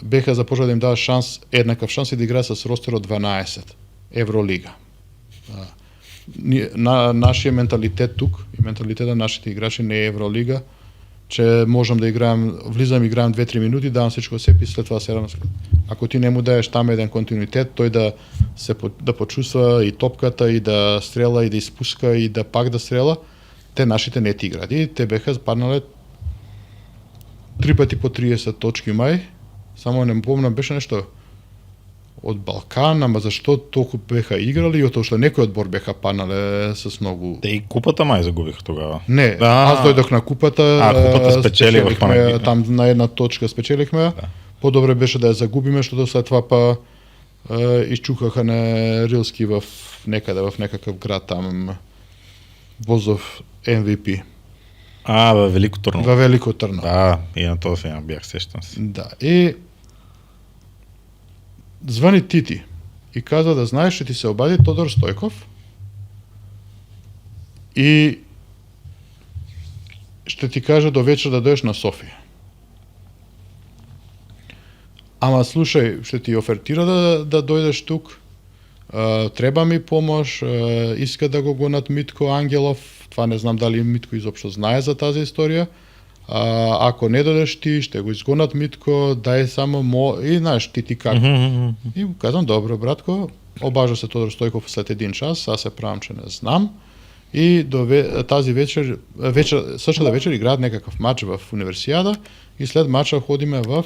беха започнали да им дават еднакав шанс и да играат с ростер од 12 Евролига. Нашиот менталитет тук и менталитетот на нашите играчи не е Евролига, че можам да играам, влизам, играам 2-3 минути, давам всичко себе и след това се равнам. Ако ти не му даеш там еден континуитет, тој да почувства и топката, и да стрела, и да испуска, и да пак да стрела, те нашите не ти играат. И те беха паднале 3 пати по 30 точки мај, само не помнам, беше нешто од Балкан, ама зашто толку беха играли и отоа што некој одбор беха паднале с многу. Те и купата мај загубиха тогава. Не, аз дојдох на купата. Купата спечелихме. Там на една точка спечелихме. Да. Подобре беше да ја загубиме, што след това па исчукаха на Рилски некаде в некаков град там Возов MVP. Во Велико Трново. Во Велико Трново. Да, и на тоа сега бях, сеќам се. Да, и звани Тити и каза да знаеш че ти се обади Тодор Стојков и ще ти каже до вечер да дојдеш на Софија. Ама слушај, ще ти офертира да дојдеш тук, треба ми помош, иска да го гонат Митко Ангелов, това не знам дали Митко изобщо знае за тази историја. Ако не додеш ти, ще го изгонат Митко, дај само и знаеш ти как. И казам, добро братко, обажа се Тодор Стојков след 1 час, аз се правам че не знам. И тази вечер, същата вечер играат некакъв матч в универсиада и след матча ходиме в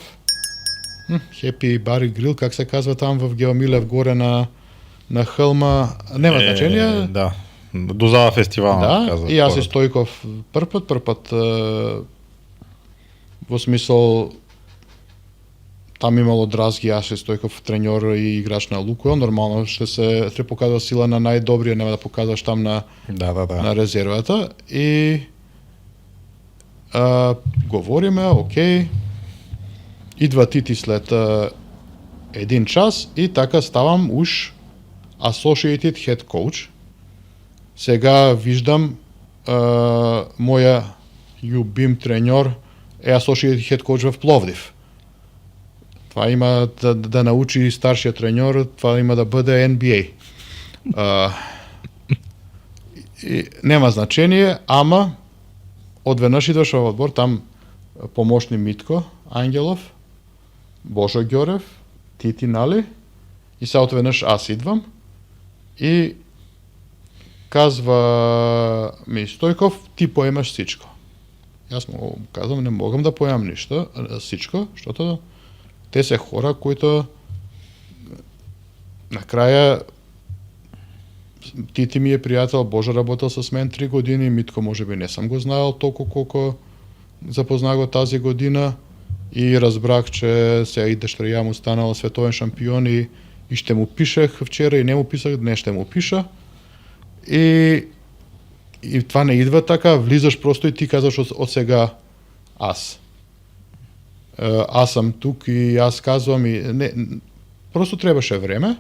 Happy Bar и Grill, как се казва там в Геомилев горе на хълма, нема значение. Да, до зала фестивал. Да, и аз и Стојков прв пат во смисол там имало дразги, аз и Стојков треньор и играч на Лукойл, нормално ще показва сила на најдобрија, нема да показваш там на резервата и говориме, окей, идва Тити след 1 час и така ставам уж Associated Head Coach. Сега виждам моја љубим треньор е Associated Head Coach в Пловдив. Това има да научи старшиот треньор, това има да бъде NBA. Нема значение, ама одведнаш идваш во одбор, там помошни Митко Ангелов, Божо Ѓорев, Тити нали, и сега одведнаш аз идвам и казва ми Стојков, ти поемаш всичко. Јас му казвам, не могам да поемам ништо, всичко, защото те се хора които на краја Тити ми е пријател, Божо работел с мен 3 години, Митко можеби не сам го знаел толку колку запознах го тази година и разбрах, че сега и дъщерја му станала световен шампион и ще му пишех вчера и не му писах, днес ще му пиша. И това не идва така, влизаш просто и ти казваш од сега аз. Аз сам тук и аз казвам и не, просто требаше време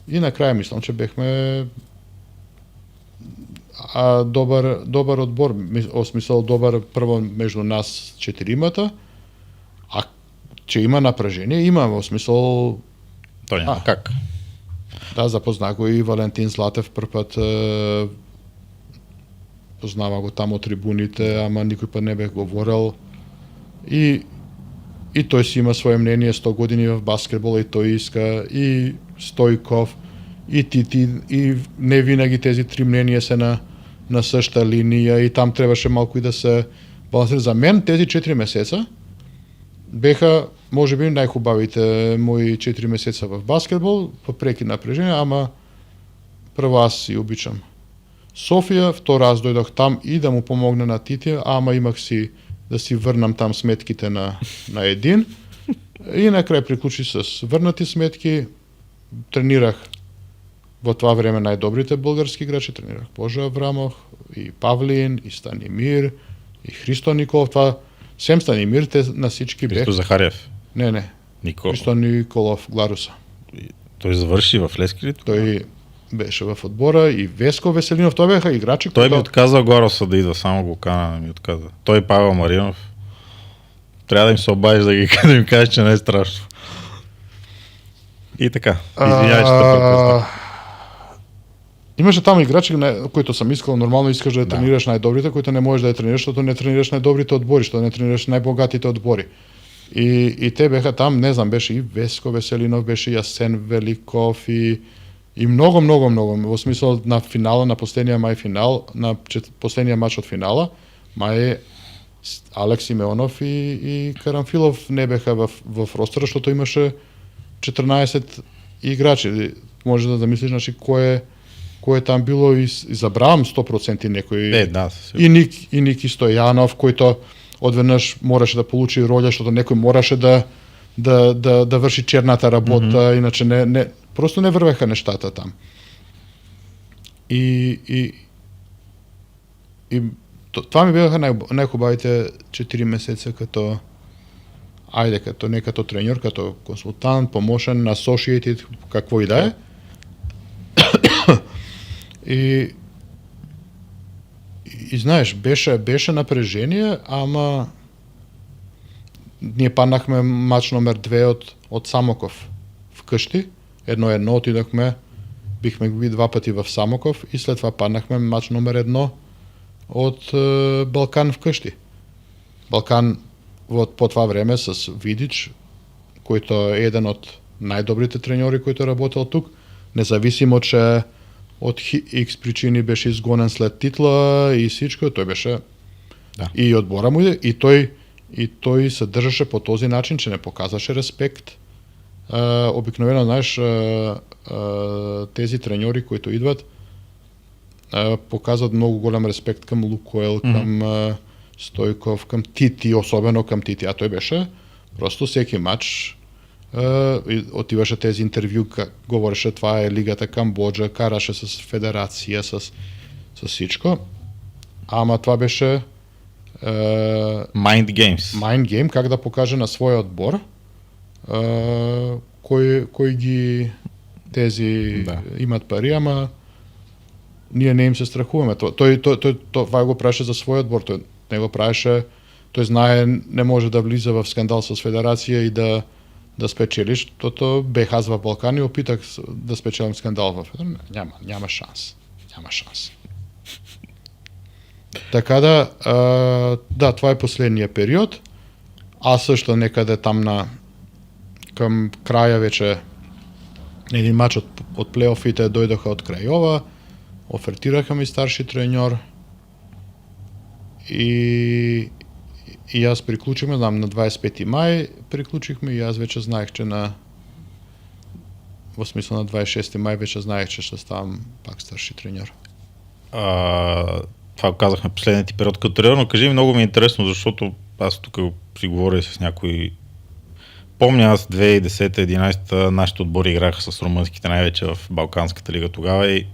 и накрая мислам, че бехме добар одбор, смисъл добар прво между нас 4-мата, а че има напрежение, има во смисъл то няма как. Да, запознах го и Валентин Златев прв пат, познава го там од трибуните, ама никој пат не бех говорил. И тој си има свое мнение, 100 години в баскетбол и тој иска и Стойков и Тити, и не винаги тези три мнения се на същата линия и там трябваше малко и да се балансира. За мен тези 4 месеца беха, може би, най-хубавите мои 4 месеца в баскетбол, въпреки напрежение, ама прво аз си обичам София, втор аз дойдох там и да му помогна на Тити, ама имах си да си върнам там сметките на един. И накрая приключи с върнати сметки. Тренирах в това време най-добрите български играчи. Тренирах Божа Аврамов, и Павлин, и Станимир, и Христо Николов. Това Сем Станимир, те на всички бех. Христо Захарев. Не. Никол. Христо Николов, Гларуса. Той завърши в Левски ли? Той беше в отбора и Веско Веселинов. Той бяха играчи. Той ми отказа Гларуса да идва, само го кана ми отказа. Той и Павел Маринов. Трябва да им се обадиш да им кажеш, че не е страшно. И така. Извинявай, че те прекъснах. Имаше там играчи, които съм искал, нормално искаш да тренираш най-добрите, които не можеш да я тренираш, защото не тренираш най-добрите отбори, защото не тренираш най-богатите отбори. И те беха там, не знам, беше и Веско Веселинов, беше и Асен Великов и много. В смисъл на финала, на последния май финал, на последния матч от финала, май Алекс Симеонов и Карамфилов не беха в ростера, защото имаше 14 играчи. Може да замислиш, значи, кое е там било и забравам 100% некои. Да, и Ники Стоянов, който одведнъж мораше да получи роля, защото некој мораше да върши черната работа, иначе просто не вървеха нещата там. И това ми бяха най-хубавите 4 месеца като не като треньор, като консултант, помощен, associated, какво и да е. И знаеш, беше напрежение, ама ние паднахме матч номер 2 от Самоков вкъщи. 1-1 отидохме, бихме го 2 пъти в Самоков и след това паднахме матч номер 1 от Балкан вкъщи. Балкан по това време с Видич, който е един от най-добрите треньори, който е работил тук, независимо, че от X причини беше изгонен след титла и всичко, той беше и отбора му и той се държаше по този начин, че не показваше респект. Обикновено, знаеш, тези треньори, които идват, показват много голям респект към Лукойл, към Стойков, към Тити, особено към Тити, а той беше просто всеки матч отиваше тези интервю, говореше това е лигата Камбоджа, караше с федерация, с всичко. Ама това беше Mind game, как да покаже на своя отбор кой ги тези имат пари, ама ние не им се страхуваме. Той това го правеше за своя отбор, той не го правеше, той знае, не може да влиза в скандал с федерация и да спечелиш, защото бех аз в Балкан и опитах да спечелям скандал в федерация. Няма шанс. Така да, това е последния период. Аз също некъде там към края вече един матч от плейофите дойдоха от Крайова, офертираха ми старши треньор и аз приключихме, знам, на 25 май приключихме и аз вече знаех, че в смисъл на 26 май вече знаех, че ще ставам пак старши треньор. Това казахме последния ти период като треньор, но кажи ми, много ми е интересно, защото аз тук си говоря с някои. Помня аз 2010-2011 нашите отбори играха с румънските, най-вече в Балканската лига тогава и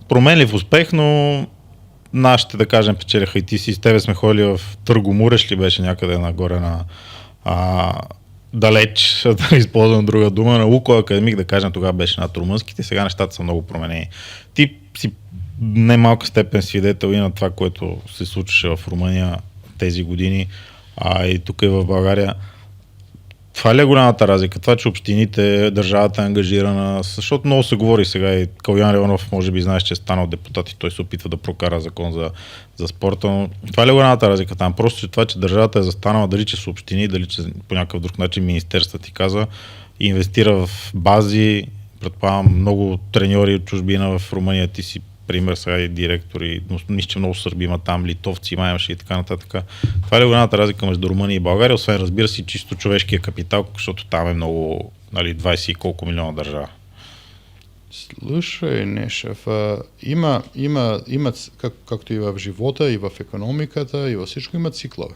променлив успех, но нашите, да кажем, печелиха и ти си с тебе сме ходили в Търгомуреш ли беше някъде нагоре на далеч, да използвам друга дума, на Лукойл Академик, да кажем, тогава беше над румънските, сега нещата са много променени. Ти си немалка степен свидетел и на това, което се случваше в Румъния тези години, и тук и в България. Това ли е голямата разлика? Това, че общините, държавата е ангажирана, защото много се говори сега и Калуян Леонов, може би знаеш, че е станал депутат и той се опитва да прокара закон за спорта, но това ли е голямата разлика там? Просто че това, че държавата е застанала, дали че са общини, дали че по някакъв друг начин министерства ти каза, инвестира в бази, предполагам много треньори от чужбина в Румъния, ти си пример сега и директори, но мисля, че много сърби има там, литовци, имаше и така нататък. Това е голямата разлика между Румъния и България, освен разбира се чисто човешкия капитал, защото там е много, 20 и колко милиона държава. Слушай, Нешев, има както и в живота, и в икономиката, и във всичко има циклове.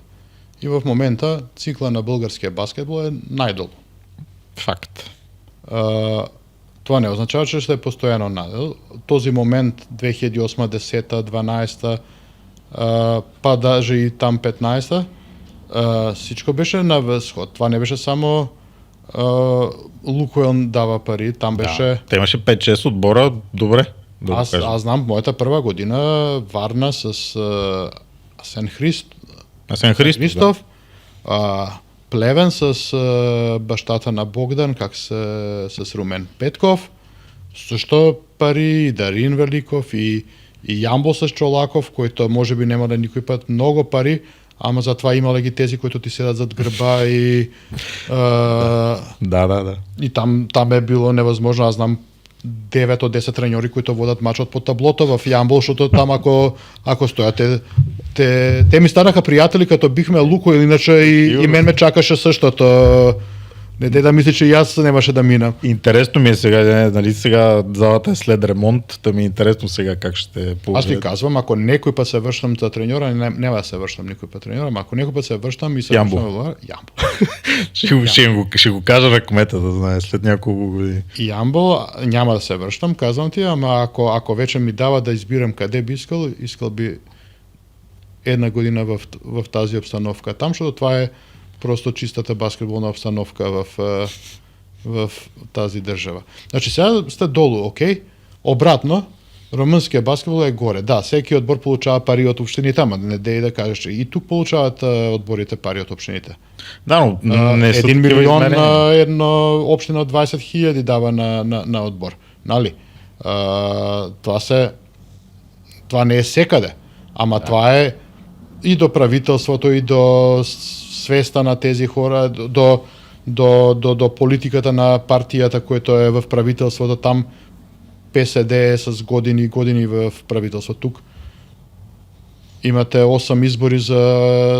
И в момента цикла на българския баскетбол е най-долу. Факт. Това не означава, че ще е постоянно надолу. Този момент 2008, 10, 12, па даже и там 15, всичко беше на възход. Това не беше само Лукойл дава пари, там беше... Да. Те имаше 5-6 отбора, добре. Аз знам, моята първа година Варна с Асен Христов, Плевен с бащата на Богдан, с Румен Петков, също пари, и Дарин Великов, и Ямбол с Чолаков, който може би няма да никой път много пари, ама затова имали ги тези, които ти седат зад гърба и... Да. И там е било невъзможно. Аз знам 9 от 10 треньори, които водят мачът по таблото в Ямбол, защото там ако стоят, те ми станаха приятели, като бихме Луко, или иначе и мен ме чакаше същото. Не да мисли, че и аз нямаше да мина. Интересно ми е сега, нали сега залата е след ремонт, да ми е интересно сега как ще Аз ти казвам, ако някой път се връщам за треньора, няма да се връщам никой път треньора, ама ако някой път се връщам и се връщам в Ямбол. Ще го кажа на кмета, да знае, след няколко години. Ямбол няма да се връщам, казвам ти, ама ако вече ми дава да избирам къде би искал би една година в тази обстановка там, защото това е просто чистата баскетболна обстановка в тази държава. Значи сега сте долу, окей? Обратно, румънския баскетбол е горе. Да, всеки отбор получава пари от общините, ама не дей да кажеш, че и тук получават отборите пари от общините. Да, но не са 1 милион на една община от 20 хиляди дава на отбор. Нали? Това не е всекъде. Ама това е и до правителството, и до свеста на тези хора, до политиката на партията, която е в правителството. Там ПСД е с години в правителство. Тук имате 8 избори за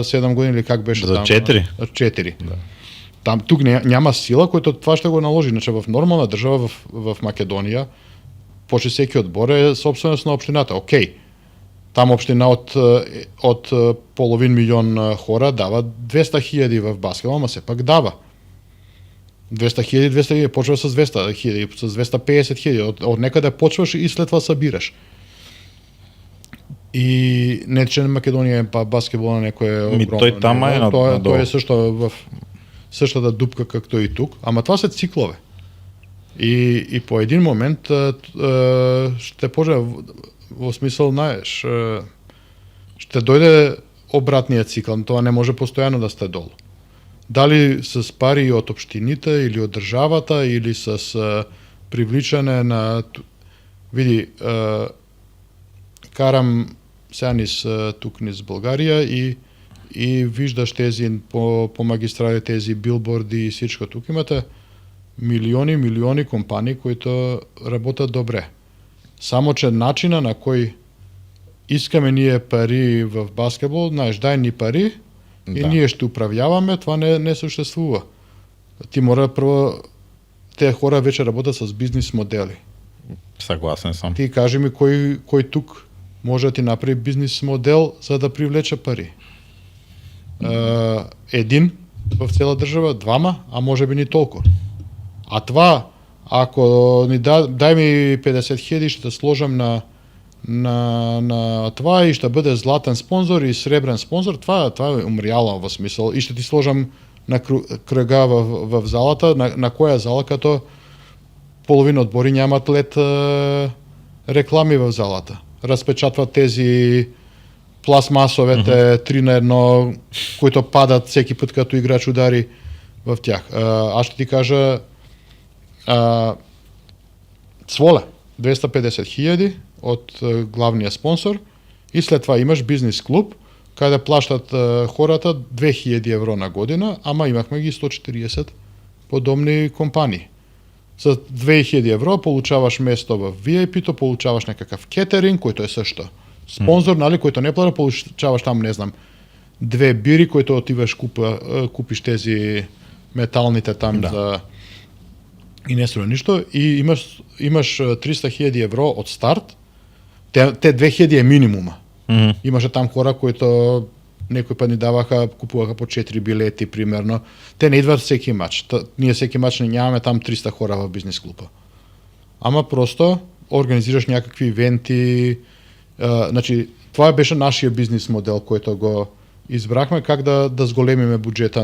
7 години, или как беше за там? 4. 4. Да. Тук няма сила, която това ще го наложи. Иначе в нормална държава в Македония почти всеки отбор е собственост на общината. Окей. Там община от половин милион хора дава 200 хиляди в баскетбол, ама все пак дава. 200 хиляди, почва с 200 хиляди, с 250 хиляди. От некъде почваш и след това събираш. И не, че Македония е баскетбол на някое огромно. Той там е надолу. Той е също в същата дупка, както и тук. Ама това са циклове. И по един момент ще почне, в смисъл, знаеш, ще дойде обратният цикъл. Това не може постоянно да сте долу. Дали с пари от общините, или от държавата, или с привличане на... Види, карам сега низ тук низ България и виждаш тези по магистрали, тези билборди и всичко. Тук имате милиони компании, които работят добре. Само че начина, на кой искаме ние пари в баскетбол, знаеш, дай ни пари и ние ще управляваме, това не съществува. Ти мора първо, те хора вече работят с бизнес модели. Съгласен съм. Ти кажи ми кой тук може да ти направи бизнес модел, за да привлече пари. Един в цяла държава, двама, а може би ни толкова. А това, ако ни дай ми 50 хиляди, ще те сложам на това и ще бъде златен спонсор и сребрен спонсор, това е умряло в смисъл. И ще ти сложам на кръга в залата, на коя зала, като половина отбори нямат лед реклами в залата. Разпечатват тези пластмасовете 3 на 1, които падат всеки път, като играч удари в тях. Аз ще ти кажа Цволе, 250 хиляди от главния спонсор и след това имаш бизнес клуб, къде плащат хората 2000 евро на година, ама имахме ги 140 подобни компании. За 2000 евро получаваш место в VIP-то, получаваш некакав кетеринг, којто е сошто. Спонзор, нали, којто не плата, получаваш там, не знам, 2 бири, којто отиваш купиш тези металните там за и не струва ништо, и имаш 300.000 евро од старт. Те 2000 е минимума. Имаше там хора кои некој пат ни даваха, купуваха по 4 билети примерно. Те не идваат секи мач. Ние секи мач не нямаме там 300 хора во бизнес клуба. Ама просто организираш някакви ивенти. Значи, това беше нашиот бизнес модел којто го избрахме, как да зголемиме буџета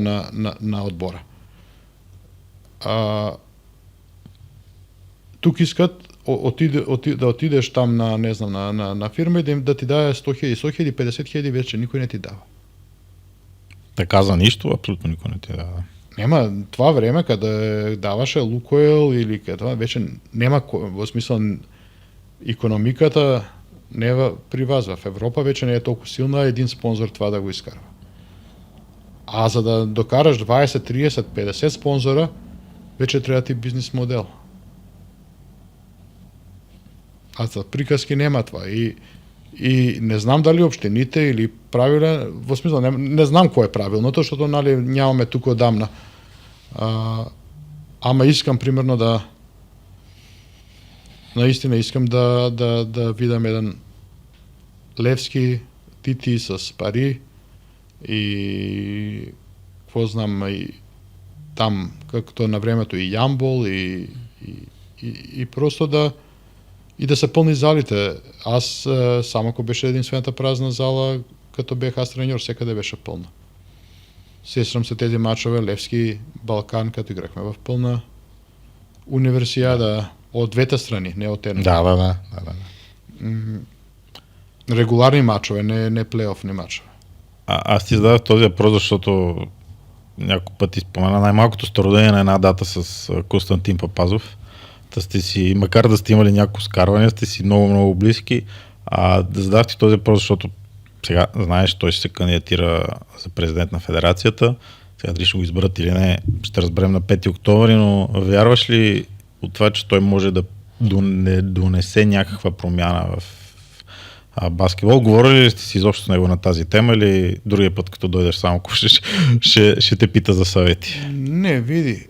на одбора. Тук искат да отидеш там на, не знам, на фирма и да ти даде 100.000, 100.000, 50.000, вече никој не ти дава. Така за нищо, абсолютно никой не ти дава. Нема, това време каде даваше Лукойл или каде това, вече нема, во смисъл, икономиката не е при вас, в Европа вече не е толку силна, един спонзор това да го изкарва. А за да докараш 20, 30, 50 спонзора, вече трябва ти бизнес модел. А за приказки нема това. И не знам дали општините или правилен, во смисла не знам кој е правилното, защото нали нямаме тук одамна. Ама искам примерно наистина искам да видам еден Левски, Тити с пари и какво знам и там както на времето и Јамбол и просто да се пълни залите. Аз само ако беше единствената празна зала, като бех аз треньор, секаде беше пълна. Сестрам се тези мачове, Левски, Балкан, като играхме в пълна универсиада от двете страни, не от една. Да. Регуларни мачове, не плейофни мачове. Аз ти зададах този въпрос, защото няколко пъти спомена най-малкото стародение на една дата с Константин Папазов. Сте си, макар да сте имали някакво скарване, сте си много близки. Да задах ти този въпрос, защото сега знаеш, той ще се кандидатира за президент на федерацията. Сега дали ще го изберат или не, ще разберем на 5 октомври, но вярваш ли от това, че той може да донесе някаква промяна в баскетбол? Говорили ли сте си изобщо с него на тази тема или другия път, като дойдеш само, ще те пита за съвети? Не, види.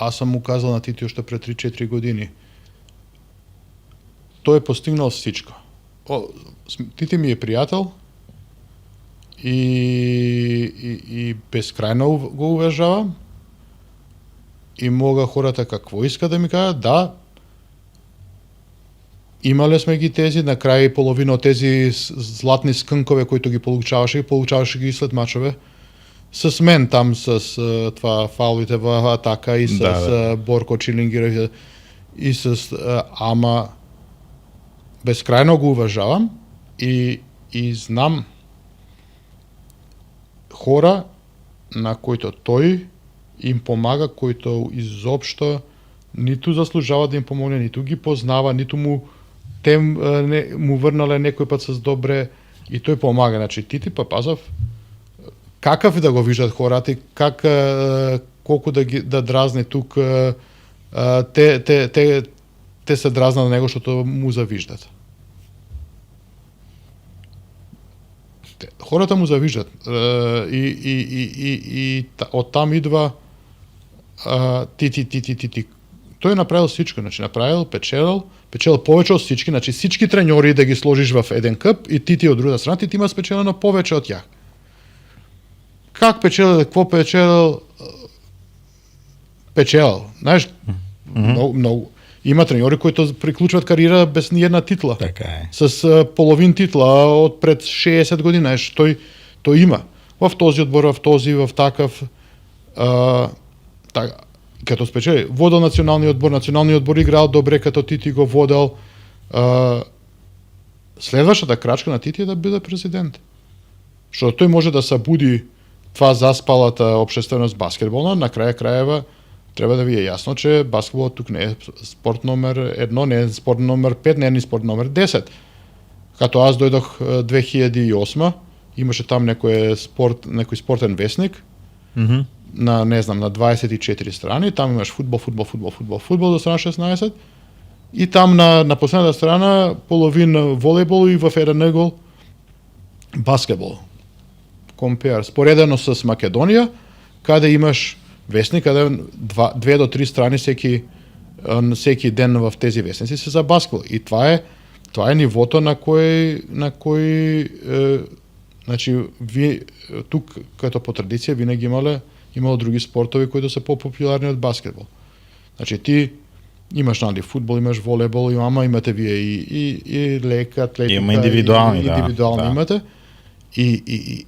Аз съм му казал на Тити още пред 3-4 години. Той е постигнал всичко. Тити ми е приятел и безкрайно го уважавам. И мога хората какво иска да ми кажат. Да, имали сме ги тези, накрая и половина от тези златни скънкове, които ги получаваше ги след мачове. С мен там, с това фаулите в атака и с Борко Чилингир и с ама безкрайно го уважавам и знам хора на които той им помага, които изобщо ниту заслужава да им помогне, ниту ги познава, ниту му върнале некој път с добре и той помага. Значи Тити Папазов какъв е да го виждат хората и колко да дразне тук, те се дразнат на него, защото му завиждат. Хората му завиждат и оттам идва Тити. Той е направил всичко, значи печелил повече от всички, значи всички треньори да ги сложиш в един къп и Тити от друга страна, Тити има спечелено повече от тях. Как печелил, какво печелил? Знаеш, много. Има треньори, които приключват кариера без ни една титла. Така е. С половин титла от пред 60 години. Знаеш, той има. В този отбор, в този, в такъв. Като спечели. Водил националния отбор играл добре, като Тити го водил. Следващата крачка на Тити е да бъде президент. Защото той може да събуди това заспалата общественост баскетболна, на краева трябва да ви е ясно, че баскетбол тук не е спорт номер 1, не е спорт номер 5, не е спорт номер 10. Като аз дойдох 2008, имаше там некој спортен вестник на, не знам, на 24 страни, там имаш фудбал до страна 16, и там на последната страна половин волейбол и в еден ъгъл баскетбол. Компер. Споредено с Македонија, каде имаш вестник, каде 2 до 3 страни всеки ден в тези вестници се за баскетбол. И това е нивото на кој значи ви тук като по традиција винаги имало други спортови кои се популарни од баскетбол. Значи ти имаш фудбал, имаш волейбол, имате вие и лека, атлетика, има индивидуални, индивидуални имате. И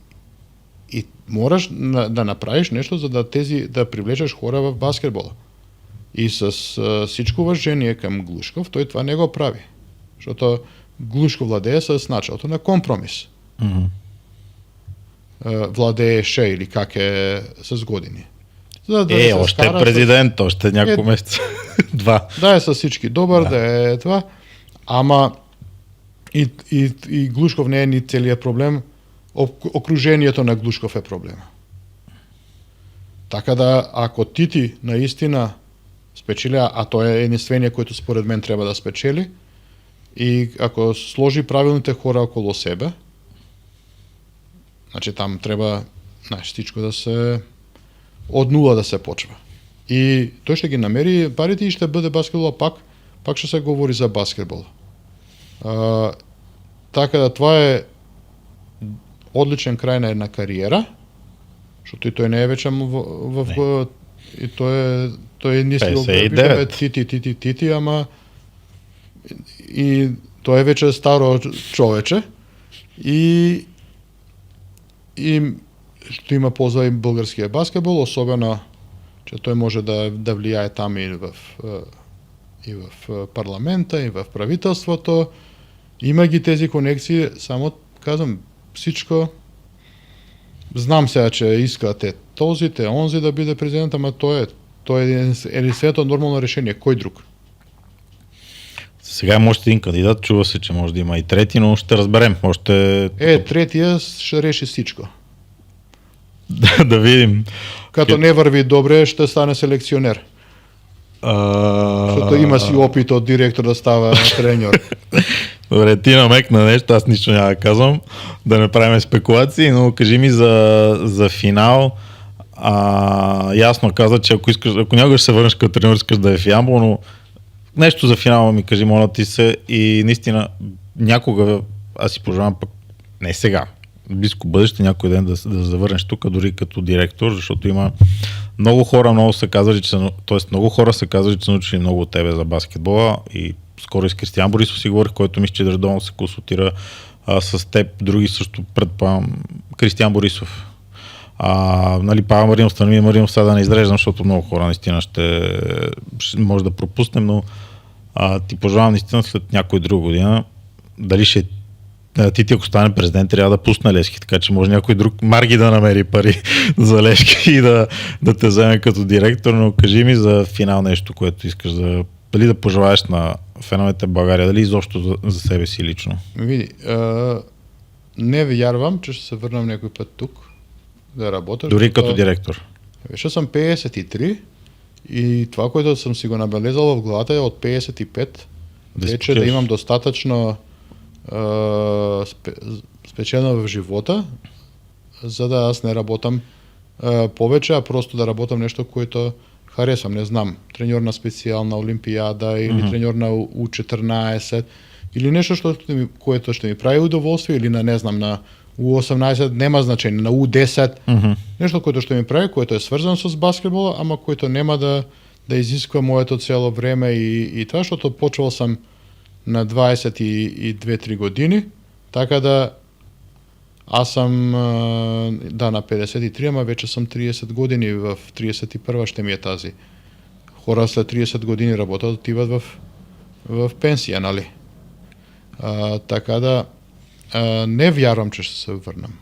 можеш да направиш нещо за да привлечеш хора в баскетбола. И с всичко уважение към Глушков, той това не го прави. Защото Глушков владее с началото на компромис. Владееше или как е с години. Още е президент, още няколко месеца. 2. Да е с всички добър, да е това. Ама и Глушков не е ни целият проблем. Окружението на Глушков е проблема. Така да, ако Тити наистина спечели, а то е единствения, който според мен трябва да спечели, и ако сложи правилните хора около себе, значи там треба всичко да се од нула да се почва. И той ще ги намери парите и ще бъде баскетбол, пак ще се говори за баскетбол. Така да това е одличен крај на една кариера, защото и той не е вече и той не си го Тити, ама и той е вече старо човече и што има полза и българския баскетбол, особено че той може да влияе там и в парламента, и в правителството. Има ги тези конекции, само казвам, всичко знам сега, че искате този, онзи да биде президент, ама той е единственото нормално решение. Кой друг? Сега има още един кандидат, чува се, че може да има и трети, но ще разберем. Третия ще реши всичко. Да видим. Като не върви добре, ще стане селекционер. Защото има си опит от директор да става треньор. Добре, ти намекна нещо, аз нищо няма да казвам, да не правим спекулации, но кажи ми за финал. Ясно каза, че ако някога ще се върнеш като треньор, искаш да е в Ямбол, но нещо за финала ми кажи, моля ти се, и наистина някога, аз си пожелавам пък, не сега, близко бъдеще, някой ден да завърнеш тук, дори като директор, защото има много хора, много са казали, че са научили много от тебе за баскетбола, и скоро и с Кристиян Борисов си говорих, който мисля, че редовно се консултира с теб, други също предполагам, Кристиян Борисов. Павел Маринов сега да не изреждам, защото много хора наистина ще може да пропуснем, но ти пожелавам наистина след някой друга година, дали ще Тити, ако стане президент, трябва да пусне Левски, така че може някой друг Марги да намери пари за Левски и да те вземе като директор, но кажи ми за финал нещо, което искаш дали да пожелаеш на феновете в България, дали изобщо за себе си лично. Види, не вярвам, че ще се върнам някой път тук да работя. Дори като директор. Вече съм 53 и това, което съм си го набелезал в главата е от 55 вече да имам достатъчно спечелено в живота, за да аз не работам повече, а просто да работам нещо, което харесвам, не знам, треньор на специална олимпиада или треньор на U14 или нещо, което ще ми прави удоволствие, или на, не знам, на U18, нема значение, на U10, нещо, което ще ми прави, което е свързано с баскетбола, ама което нема да изисква моето цяло време и това, защото почвал съм на 22-3 години, така да аз съм на 53, ама вече съм 30 години, в 31 ще ми е тази. Хора след 30 години работят, отиват в пенсия, нали? Така да не вярвам, че ще се върнам.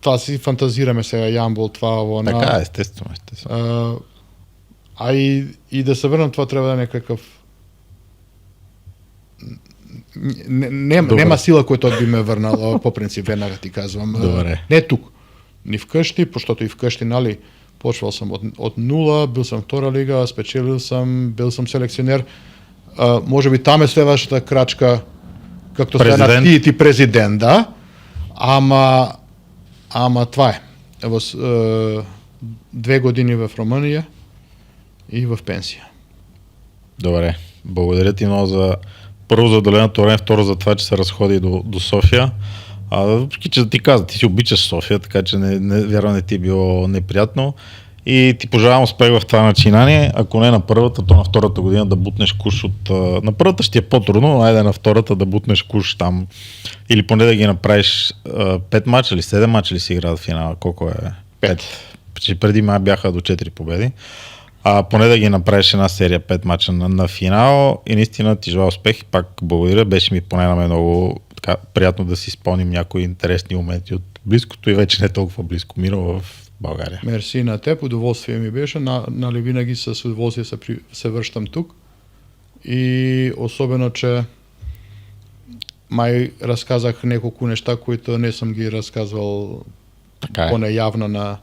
Това си фантазираме сега, Ямбол, това. Така, естествено. И да се върнам, това трябва да е някакъв Нема сила која би ме врнала, по принцип, веднага ти казвам. Добре. Не тук, ни вкъщи, поштото и вкъщи, нали, почвал сам од нула, бил сам втора лига, спечелил сам, бил сам селекционер. Може би там е следващата крачка, както стана ти президент, да. Ама това е. Во 2 години в Румъния и в пенсија. Добре. Благодаря ти много за първо за отделеното време, второ за това, че се разходи до София. Въпреки, че да ти каза, ти си обичаш София, така че вярвам не ти е било неприятно. И ти пожелавам успех в това начинание. Ако не на първата, то на втората година да бутнеш куш от... На първата ще е по-трудно, но айде на втората да бутнеш куш там. Или поне да ги направиш 5 мача или 7 мача или си играят в финала. Колко е? 5. Преди май бяха до 4 победи. Поне да ги направиш една серия 5 мача на финал и наистина ти желая успех и пак благодаря. Беше ми поне на мен много така, приятно да си спомним някои интересни моменти от близкото и вече не толкова близко минало в България. Мерси на теб, удоволствие ми беше. Нали винаги с удоволствие се връщам тук. И особено, че май разказах неколко неща, които не съм ги разказвал поне явно на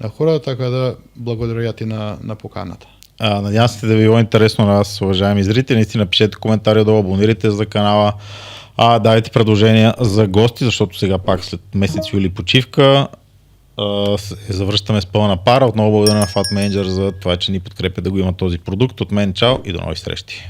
хора, така да благодаря ти на поканата. Надявам се да ви било интересно на вас, уважаеми зрители. Наистина пишете коментари долу, абонирайте за канала, давайте предложения за гости, защото сега пак след месец юли почивка завръщаме с пълна пара. Отново благодаря на Fat Manager за това, че ни подкрепя да го има този продукт. От мен чао и до нови срещи.